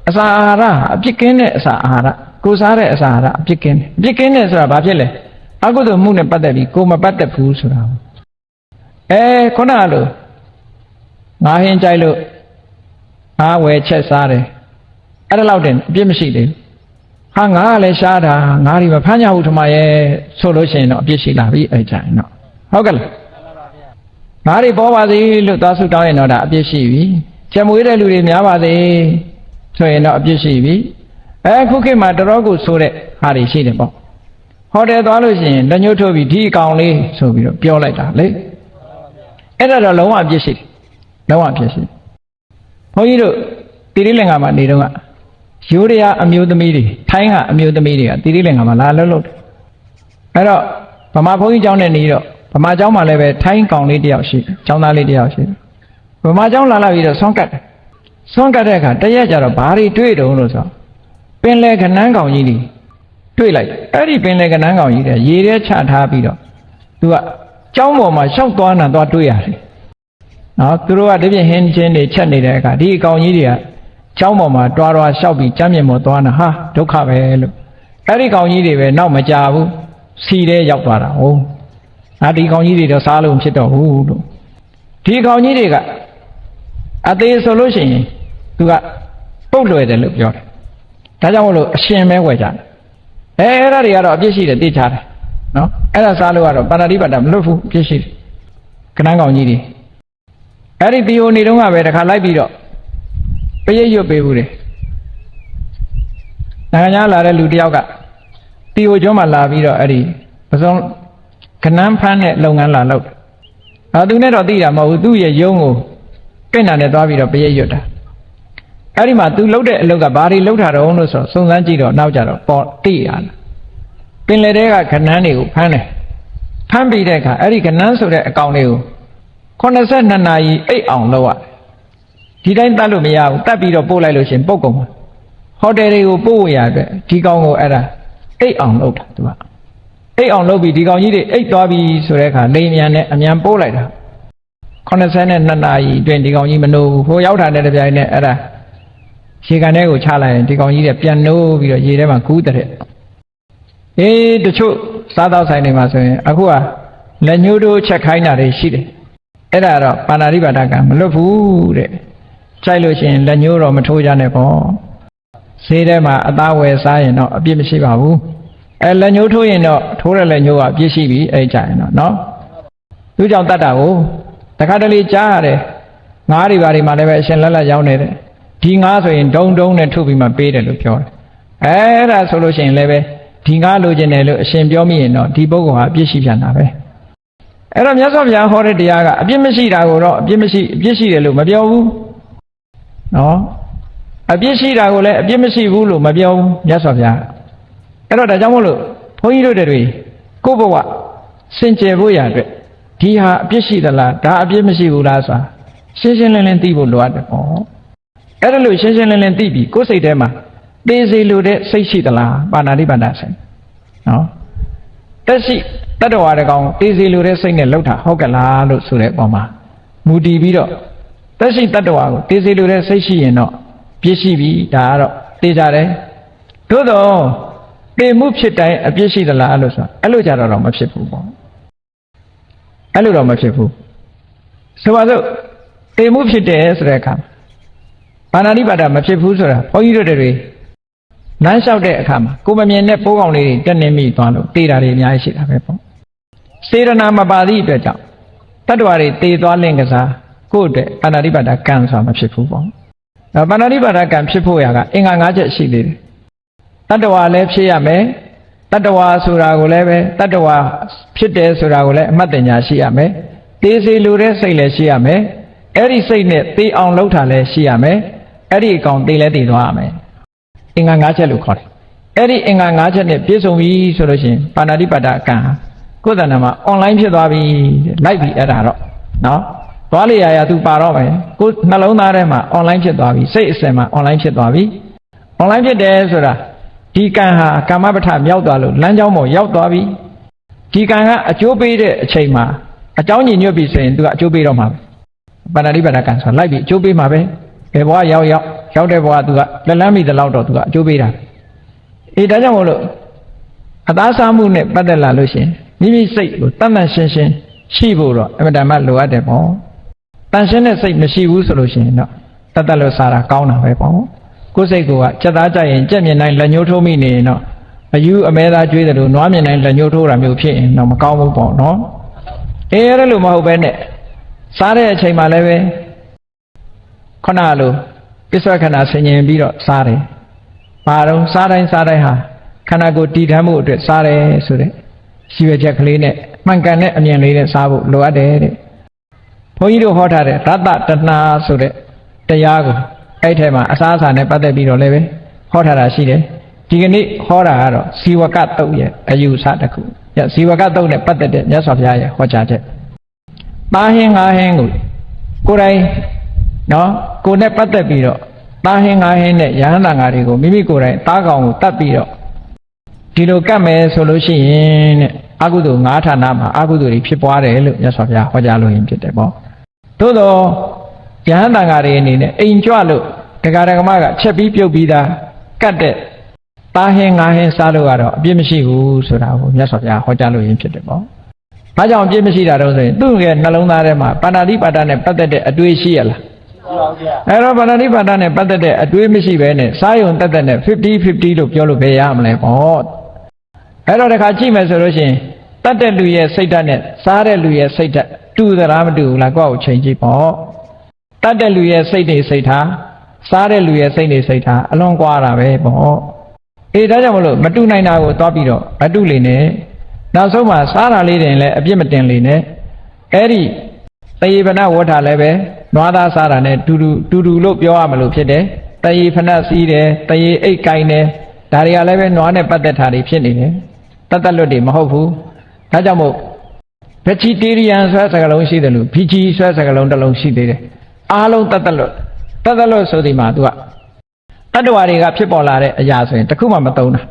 Speaker 1: အစာအာဟာရအပြစ်ကင်းတဲ့အစာအာဟာရကိုစားတဲ့အစာအာဟာရအပြစ်ကင်းတယ်အပြစ်ကင်းတယ်ဆိုတာဘာဖြစ်လဲအကုသိုလ်မှုနဲ့ပတ်သက်ပြီးကိုမပတ်သက်ဘူးဆိုတာခုနကလို့ငါဟင်းကြိုက်လို့ငါဝယ်ချက်စားတယ်အဲ့ဒါလောက်တင်အပြစ်မရှိသေးဘူးဟာငါကလည်းရှားတာငါဒီမဖမ်းကြဘူးထမရဲ့ဆိုလို့ရှိရင်တော့အပြစ်ရှိလာပြီအဲ့ကြရင်တော့ဟုတ်ကဲ့လားငါတွေပေါ်ပါစေလို့သွားဆုတောင်းရင်တော့ဒါအပြစ်ရှိပြီချက်မွေးတဲ့လူတွေများပါသေးဆိုရင်တော့အပြစ်ရှိပြီခုခေတ်မှာတော်တော်ကိုဆိုတဲ့ဟာတွေရှိတယ်ပေါ့ဟောတယ်သွားလို့ရှိရင်လက်ညှိုးထိုးပြီးဒီအကောင်လေးဆိုပြီးတော့ပြောလိုက်တာလေအဲ့ဒါတော့လုံးဝအပြစ်ရှိတယ်လုံးဝအပြစ်ရှိတယ်ဘုန်းကြီးတို့တိရိလင်္ကာမှာနေတော့ကရိုးရအမျိုးသမီးတွေထိုင်းကအမျိုးသမီးတွေကတိရိလင်္ကာမှာလာလှုပ်တယ်အဲ့တော့ဗမာဘုန်းကြီးကျောင်းနဲ့နေတော့ဗမာကျောင်းမှာလည်းပဲထိုင်းကောင်လေးတယောက်ရှိတယ်ကျောင်းသားလေးတယောက်ရှိတယ်ဗမာကျောင်းလာပြီးတော့ဆွမ်းကတ်တယ်ဆွမ်းကတ်တဲ့အခါတရက်ကြတော့ဘာတွေတွေ့တုံးလို့ဆိုပင်လေခဏန်းကောင်ကြီးတွေ တွေ့လိုက်အဲ့ဒီပင်လေကနန်းကောင်ကြီးတဲ့ရေထဲချထားပြီးတော့သူကကျောင်းပေါ်မှာရှောက်သွားတာတွေ့ရတယ်နော်သူတို့ကတပြည့်ဟင်းချင်းတွေချက်နေတဲ့အခါဒီအကောင်ကြီးတွေကကျောင်းပေါ်မှာတွားရှောက်ပြီးကျမ်းမြေပေါ်သွားတာဟာဒုက္ခပဲလို့အဲ့ဒီကောင်ကြီးတွေပဲနောက်မကြဘူးစီထဲရောက်သွားတာဟုတ်ဒီကောင်ကြီးတွေတော့စားလို့ဖြစ်တော့ဘူးလို့ဒီကောင်ကြီးတွေကအသေးဆိုလို့ရှိရင်သူကပုတ်လွယ်တယ်လို့ပြောတယ်ဒါကြောင့်မလို့အရှင်ပဲဝယ်ကြတယ်အဲ့ဒါတွေကတော့အပြစ်ရှိတယ်သိချတယ်နော်အဲ့ဒါစားလို့ကတော့ပါဏာတိပါဒမလွတ်ဘူးအပြစ်ရှိတယ်ကနန်းကောင်ကြီးတွေအဲ့ဒီတီယိုနေတုန်းကပဲတခါလိုက်ပြီးတော့ပရိတ်ရွတ်ပေးဘူးတယ်နိုင်ငံခြားလာတဲ့လူတယောက်ကတီယိုကျွန်းမှာလာပြီးတော့အဲ့ဒီပစုံကနန်းဖမ်းတဲ့လုပ်ငန်းလာလုပ်တယ်သူနဲ့တော့သိတာမဟုတ်ဘူးသူ့ရဲ့ယုံကိုပြင့်တာနဲ့သွားပြီးတော့ပရိတ်ရွတ်တာအဲ့ဒီမှာသူလှုပ်တဲ့အလုပ်ကဘာတွေလှုပ်တာတော့လို့ဆိုစုံစမ်းကြည့်တော့နောက်ကြတော့ပေါ်သိရတာပင်လေတဲကကနန်းတွေကိုဖမ်းတယ်ဖမ်းပြီးတဲ့အခါအဲ့ဒီကနန်းဆိုတဲ့အကောင်လေးကို82နာရီအိတ်အောင်လုပ်ရတယ်ဒီတိုင်းတတ်လို့မရဘူးတတ်ပြီးတော့ပို့လိုက်လို့ရှင်ပုတ်ကုန်မှာဟိုတယ်တွေကိုပို့ရတဲ့ဒီကောင်ကိုအဲ့ဒါအိတ်အောင်လုပ်တာသူကအိတ်အောင်လုပ်ပြီးဒီကောင်ကြီးတွေအိတ်သွားပြီးဆိုတဲ့အခါလိမ်မြန်နဲ့အမြန်ပို့လိုက်တာ82နာရီအတွင်းဒီကောင်ကြီးမနိုးဘူးဟိုရောက်တာတဲ့တပြိုင်နဲ့အဲ့ဒါရေကန်ထဲကိုချလိုက်ရင်ဒီကောင်ကြီးတွေပြန်နိုးပြီးတော့ရေထဲမှာကူးတဲ့တချို့စားတော့ဆိုင်တွေမှာဆိုရင်အခုကလက်ညှိုးတို့ချက်ခိုင်းတာတွေရှိတယ်အဲ့ဒါတော့ပါဏာတိပါဒကမလွတ်ဘူးတဲ့ကြိုက်လို့ရှိရင်လက်ညှိုးတော့မထိုးကြနဲ့ပေါ့ဈေးထဲမှာအသားဝယ်စားရင်တော့အပြစ်မရှိပါဘူးလက်ညှိုးထိုးရင်တော့ထိုးတဲ့လက်ညှိုးကအပြစ်ရှိပြီအဲ့ကြရင်တော့နော်သူကြောင့်တတ်တာကိုတခါတလေကြားရတယ်ငါးတွေဘာတွေမှလည်းပဲအရှင်လက်လက်ရောက်နေတယ်ဒီငါးဆိုရင်ဒုံဒုံနဲ့ထုတ်ပြီးမှပေးတယ်လို့ပြောတယ်အဲ့ဒါဆိုလို့ရှိရင်လည်းပဲဒီငါးလိုချင်တယ်လို့အရှင်ပြောမိရင်တော့ဒီပုဂ္ဂိုလ်ဟာအပြစ်ရှိပြန်တာပဲအဲ့တော့မြတ်စွာဘုရားဟောတဲ့တရားကအပြစ်မရှိတာကိုတော့အပြစ်ရှိတယ်လို့မပြောဘူးနော်အပြစ်ရှိတာကိုလည်းအပြစ်မရှိဘူးလို့မပြောဘူးမြတ်စွာဘုရားအဲ့တော့ဒါကြောင့်မို့လို့ဘုန်းကြီးတို့တွေကိုယ့်ဘဝစင်ကြယ်ဖို့ရအတွက်ဒီဟာအပြစ်ရှိသလားဒါအပြစ်မရှိဘူးလားဆိုတာရှင်းရှင်းလင်းလင်းသိဖို့လိုအပ်တယ်ပေါ့အဲ့ဒါလို့ရှင်းရှင်းလင်းလင်းသိပြီးကိုယ်စိတ်ထဲမှာသိစေလိုတဲ့စိတ်ရှိသလားပါဏာတိပါဒဆိုင်နော်တက်ရှိတတ္တဝါတကောင်သိစေလိုတဲ့စိတ်နဲ့လှုပ်တာဟုတ်ကလားလို့ဆိုတဲ့အပေါ်မှာမူတည်ပြီးတော့တက်ရှိတတ္တဝါကိုသိစေလိုတဲ့စိတ်ရှိရင်တော့ပြည့်ရှိပြီဒါကတော့သိကြတယ်သို့တော့သိမှုဖြစ်တိုင်းအပြည့်ရှိသလားလို့ဆိုအဲ့လိုကြတော့မဖြစ်ဘူးပေါ့အဲ့လိုတော့မဖြစ်ဘူးဆိုပါစို့သိမှုဖြစ်တယ်ဆိုတဲ့အခါပါဏာတိပါဒမဖြစ်ဘူးဆိုတာဘုန်းကြီးတို့တွေလမ်းလျှောက်တဲ့အခါမှာကိုယ်မမြင်တဲ့ပိုးကောင်လေးတွေတက်နေမိသွားလို့တေးတာတွေအများကြီးရှိတာပဲပေါ့စေရနာမပါသည့်အတွက်ကြောင့်တတ္တဝါတွေတေးသွားလင့်ကစားကိုယ့်အတွက်ပါဏာတိပါဒကံဆိုတာမဖြစ်ဘူးပေါ့ပါဏာတိပါဒကံဖြစ်ဖို့ရာကအင်္ဂါ၅ချက်ရှိသေးတယ်တတ္တဝါလည်းဖြစ်ရမယ်တတ္တဝါဆိုတာကိုလည်းပဲတတ္တဝါဖြစ်တယ်ဆိုတာကိုလည်းအမှတ်တင်ညာရှိရမယ်တေးစေလိုတဲ့စိတ်လည်းရှိရမယ်အဲ့ဒီစိတ်နဲ့တေးအောင်လှုပ်တာလည်းရှိရမယ်အဲ့ဒီအကောင်တေးလည်းတေးသွားရမယ်အင်္ဂါ၅ချက်လို့ခေါ်တယ်အဲ့ဒီအင်္ဂါ၅ချက်နဲ့ပြည့်စုံပြီဆိုလို့ရှိရင်ပါဏာတိပါဒကံကိုယ်တဏ္ဍာမှာ online ဖြစ်သွားပြီလိုက်ပြီအဲ့ဒါတော့နော်သွားလေရသူပါတော့မယ်ကိုယ်နှလုံးသားထဲမှာ online ဖြစ်သွားပြီစိတ်အစဉ်မှာ online ဖြစ်သွားပြီ online ဖြစ်တယ်ဆိုတာဒီကံဟာကာမပဋ္ဌမြောက်သွားလို့လမ်းကြောင်းပေါ်ရောက်သွားပြီဒီကံကအကျိုးပေးတဲ့အချိန်မှာအကြောင်းညီညွတ်ပြီဆိုရင်သူကအကျိုးပေးတော့မှာပဲပါဏာတိပါဒကံဆိုတာလိုက်ပြီအကျိုးပေးမှာပဲဘယ်ဘဝရောက်တဲ့ဘဝသူကလက်လန်းမိတဲ့လောက်တော့သူကအကျိုးပေးတာဒါကြောင့်မို့လို့အသားစားမှုနဲ့ပတ်သက်လာလို့ရှိရင်မိမိစိတ်ကိုတတ်မှန်ရှင်းရှင်းရှိဖို့တော့အမှန်တမ်းလိုအပ်တယ်ပေါ့တန်ရှင်းတဲ့စိတ်မရှိဘူးဆိုလို့ရှိရင်တော့တတ်လို့စားတာကောင်းတာပဲပေါ့ကိုယ်စိတ်ကကြက်သားကြရင်ကြက်မြင်တိုင်းလက်ညှိုးထိုးမိနေရင်တော့အယူအမဲသားကျွေးတယ်လို့နွားမြင်တိုင်းလက်ညှိုးထိုးတာမျိုးဖြစ်ရင်တော့မကောင်းဘူးပေါ့နော်အဲ့ဒါလို့မဟုတ်ပဲနဲ့စားတဲ့အချိန်မှာလည်းပဲခဏလိုပစ္စဝခဏဆင်ញင်ပြီးတော့စားတယ်။ဘာတော့စားတိုင်းဟာခန္ဓာကိုယ်တည်ထမ်းမှုအတွက်စားတယ်ဆိုတဲ့ရှိရချက်ကလေးနဲ့မှန်ကန်တဲ့အမြင်လေးနဲ့စားဖို့လိုအပ်တယ်တဲ့။ဘုန်းကြီးတို့ဟောထားတဲ့ရတ္တတဏှာဆိုတဲ့တရားကိုအဲ့ထဲမှာအစားအစာနဲ့ပတ်သက်ပြီးတော့လည်းပဲဟောထားတာရှိတယ်။ဒီကနေ့ဟောတာကတော့ဇီဝကတုတ်ရဲ့အယူဆတစ်ခု။ဇီဝကတုတ်နဲ့ပတ်သက်တဲ့မြတ်စွာဘုရားရဲ့ဟောကြားချက်။သားဟင်းငါးဟင်းကိုကိုယ်တိုင်နော်ကိုယ်နဲ့ပတ်သက်ပြီးတော့သားဟင်းငါးဟင်းနဲ့ယဟန္တာငါတွေကိုမိမိကိုယ်တိုင်သားကောင်ကိုတတ်ပြီးတော့ ဒီလိုကတ်မယ်ဆိုလို့ရှိရင်တဲ့အကုသိုလ်၅ဌာနမှာအကုသိုလ်တွေဖြစ်ပွားတယ်လို့မြတ်စွာဘုရားဟောကြားလို့ရင်ဖြစ်တယ်ပေါ့သို့တော့ယဟန်တန်ဃာတွေအနေနဲ့အိမ်ကြွလို့တရားဓမ္မကချက်ပြီးပြုတ်ပြီးသားကတ်တဲ့သားဟင်းငါးဟင်းစားလို့ကတော့အပြစ်မရှိဘူးဆိုတာကိုမြတ်စွာဘုရားဟောကြားလို့ရင်ဖြစ်တယ်ပေါ့ဘာကြောင့်အပြစ်မရှိတာတော့ဆိုရင်သူ့ရဲ့နှလုံးသားထဲမှာပါဏာတိပါဒနဲ့ပတ်သက်တဲ့အတွေ့ရှိရလားအဲ့တော့ပါဏာတိပါဒနဲ့ပတ်သက်တဲ့အတွေ့မရှိဘဲနဲ့စားယုံတက်တက်နဲ့50-50လို့ပြောလို့ဘယ်ရမလဲပေါ့အဲ့တော့တခါကြည့်မယ်ဆိုလို့ရှိရင်တတ်တဲ့လူရဲ့စိတ်ဓာတ်နဲ့စားတဲ့လူရဲ့စိတ်ဓာတ်တူသလားမတူဘူးလားကိုယ့်ကိုချိန်ကြည့်ပေါ့တတ်တဲ့လူရဲ့စိတ်တွေစိတ်ထားစားတဲ့လူရဲ့စိတ်တွေစိတ်ထားအလွန်ကွာတာပဲပေါ့အေးဒါကြောင့်မလို့မတူနိုင်တာကိုသွားပြီးတော့မတူလေနဲ့နောက်ဆုံးမှာစားတာလေးတင်လည်းအပြစ်မတင်လေနဲ့အဲ့ဒီတယေဖဏဝဋ္ဌာလည်းပဲနွားသားစားတာနဲ့တူတူလို့ပြောရမလို့ဖြစ်တယ်တယေဖဏစီးတယ်တယေအိတ်ကိုင်းတယ်ဒါတွေကလည်းပဲနွားနဲ့ပတ်သက်တာတွေဖြစ်နေတယ်တတ်လွတ်တွေမဟုတ်ဘူးဒါကြောင့်မို့vegetarian ဆိုတဲ့စကားလုံးရှိတယ်လို့ veg ဆိုတဲ့စကားလုံးတစ်လုံးရှိသေးတယ်အားလုံးတတ်လွတ်ဆိုဒီမှာ तू ကတတ္တဝါတွေကဖြစ်ပေါ်လာတဲ့အရာဆိုရင်တခုမှမသုံးတာ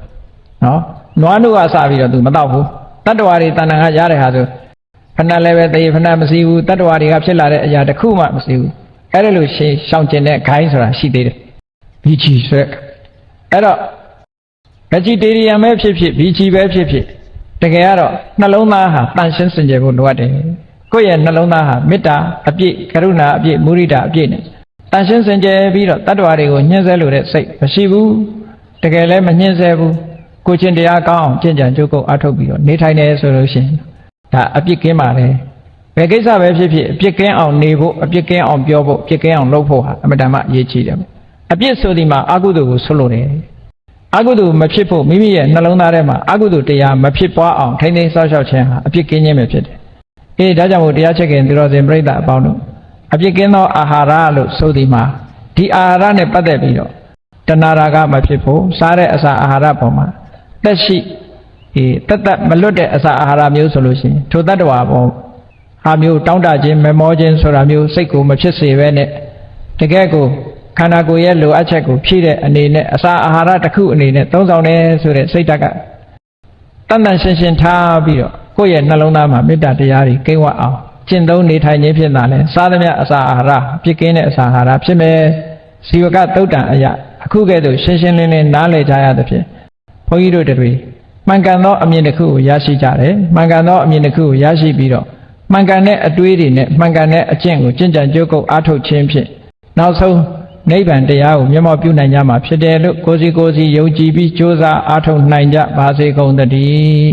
Speaker 1: နော်နွားတို့ကစပြီးတော့ तू မတော့ဘူးတတ္တဝါတွေတဏ္ဍာကရတဲ့ဟာဆိုဖဏလည်းပဲတရေဖဏမရှိဘူးတတ္တဝါတွေကဖြစ်လာတဲ့အရာတခုမှမရှိဘူးအဲ့ဒါလို့ရှောင်ကျင်တဲ့ခိုင်းဆိုတာရှိသေးတယ် veg ဆိုတဲ့အဲ့တော့ vegetarian ပဲဖြစ်ဖြစ် veg ပဲဖြစ်ဖြစ်တကယ်ကတော့နှလုံးသားဟာတန်ရှင်းစင်ကြယ်ဖို့လိုအပ်တယ်ကိုယ့်ရဲ့နှလုံးသားဟာမေတ္တာအပြည့်ကရုဏာအပြည့်မုရိဒာအပြည့်နဲ့တန်ရှင်းစင်ကြယ်ပြီးတော့တတ္တဝါတွေကိုညှင်းဆဲလို့တဲ့စိတ်မရှိဘူးတကယ်လည်းမညှင်းဆဲဘူးကိုချင်းတရားကောင်းအောင်ကျင့်ကြံကြိုးကုပ်အားထုတ်ပြီးတော့နေထိုင်တယ်ဆိုလို့ရှိရင်ဒါအပြစ်ကင်းပါလေဘယ်ကိစ္စပဲဖြစ်ဖြစ်အပြစ်ကင်းအောင်နေဖို့အပြစ်ကင်းအောင်ပြောဖို့အပြစ်ကင်းအောင်လုပ်ဖို့ဟာအမှန်တမ်းအရေးကြီးတယ်အပြစ်ဆိုဒီမှာအကုသိုလ်ကိုဆွလို့တယ်အကုသိုလ်မဖြစ်ဖို့မိမိရဲ့နှလုံးသားထဲမှာအကုသိုလ်တရားမဖြစ်ပွားအောင်ထိမ့်သိမ်းဆောက်ရှောက်ခြင်းဟာအပြစ်ကင်းခြင်းပဲဖြစ်တယ်အေးဒါကြောင့်မို့တရားချက်ခင်သူတော်စင်ပြိဿအပေါင်းတို့အပြစ်ကင်းသောအာဟာရလို့ဆိုဒီမှာဒီအာဟာရနဲ့ပတ်သက်ပြီးတော့တဏှာရာဂမဖြစ်ဖို့စားတဲ့အစာအာဟာရပေါ်မှာတက်ရှိတတ်မလွတ်တဲ့အစာအာဟာရမျိုးဆိုလို့ရှိရင်ထိုတတ္တဝါပေါ်ဟာမျိုးတောင်းတခြင်းမမောခြင်းဆိုတာမျိုးစိတ်ကိုမဖြစ်စေဘဲနဲ့တကယ်ကိုခန္ဓာကိုယ်ရဲ့လိုအပ်ချက်ကိုဖြည့်တဲ့အနေနဲ့အစာအာဟာရတစ်ခုအနေနဲ့သုံးဆောင်တယ်ဆိုတဲ့စိတ်ဓာတ်ကတန်တန်ရှင်းရှင်းထားပြီးတော့ကိုယ့်ရဲ့နှလုံးသားမှာမေတ္တာတရားတွေကိန်းဝတ်အောင်ကျင့်သုံးနေထိုင်ခြင်းဖြစ်တာလဲစားသမျှအစာအာဟာရပြည့်ကင်းတဲ့အစာအာဟာရဖြစ်မယ်ဇီဝကသုတ်တံအရာအခုကဲ့သို့ရှင်းရှင်းလင်းလင်းနားလည်ကြရသဖြင့်ဘုန်းကြီးတို့တွေမှန်ကန်သောအမြင်တစ်ခုကိုရရှိကြတယ်မှန်ကန်သောအမြင်တစ်ခုကိုရရှိပြီးတော့မှန်ကန်တဲ့အတွေးတွေနဲ့မှန်ကန်တဲ့အကျင့်ကိုကျင့်ကြံကြိုးကုပ်အားထုတ်ခြင်းဖြင့်နောက်ဆုံးနိဗ္ဗာန်တရားကိုမျက်မှောက်ပြုနိုင်ကြမှာဖြစ်တယ်လို့ကိုယ်စီယုံကြည်ပြီးကြိုးစားအားထုတ်နိုင်ကြပါစေကုန်သတည်း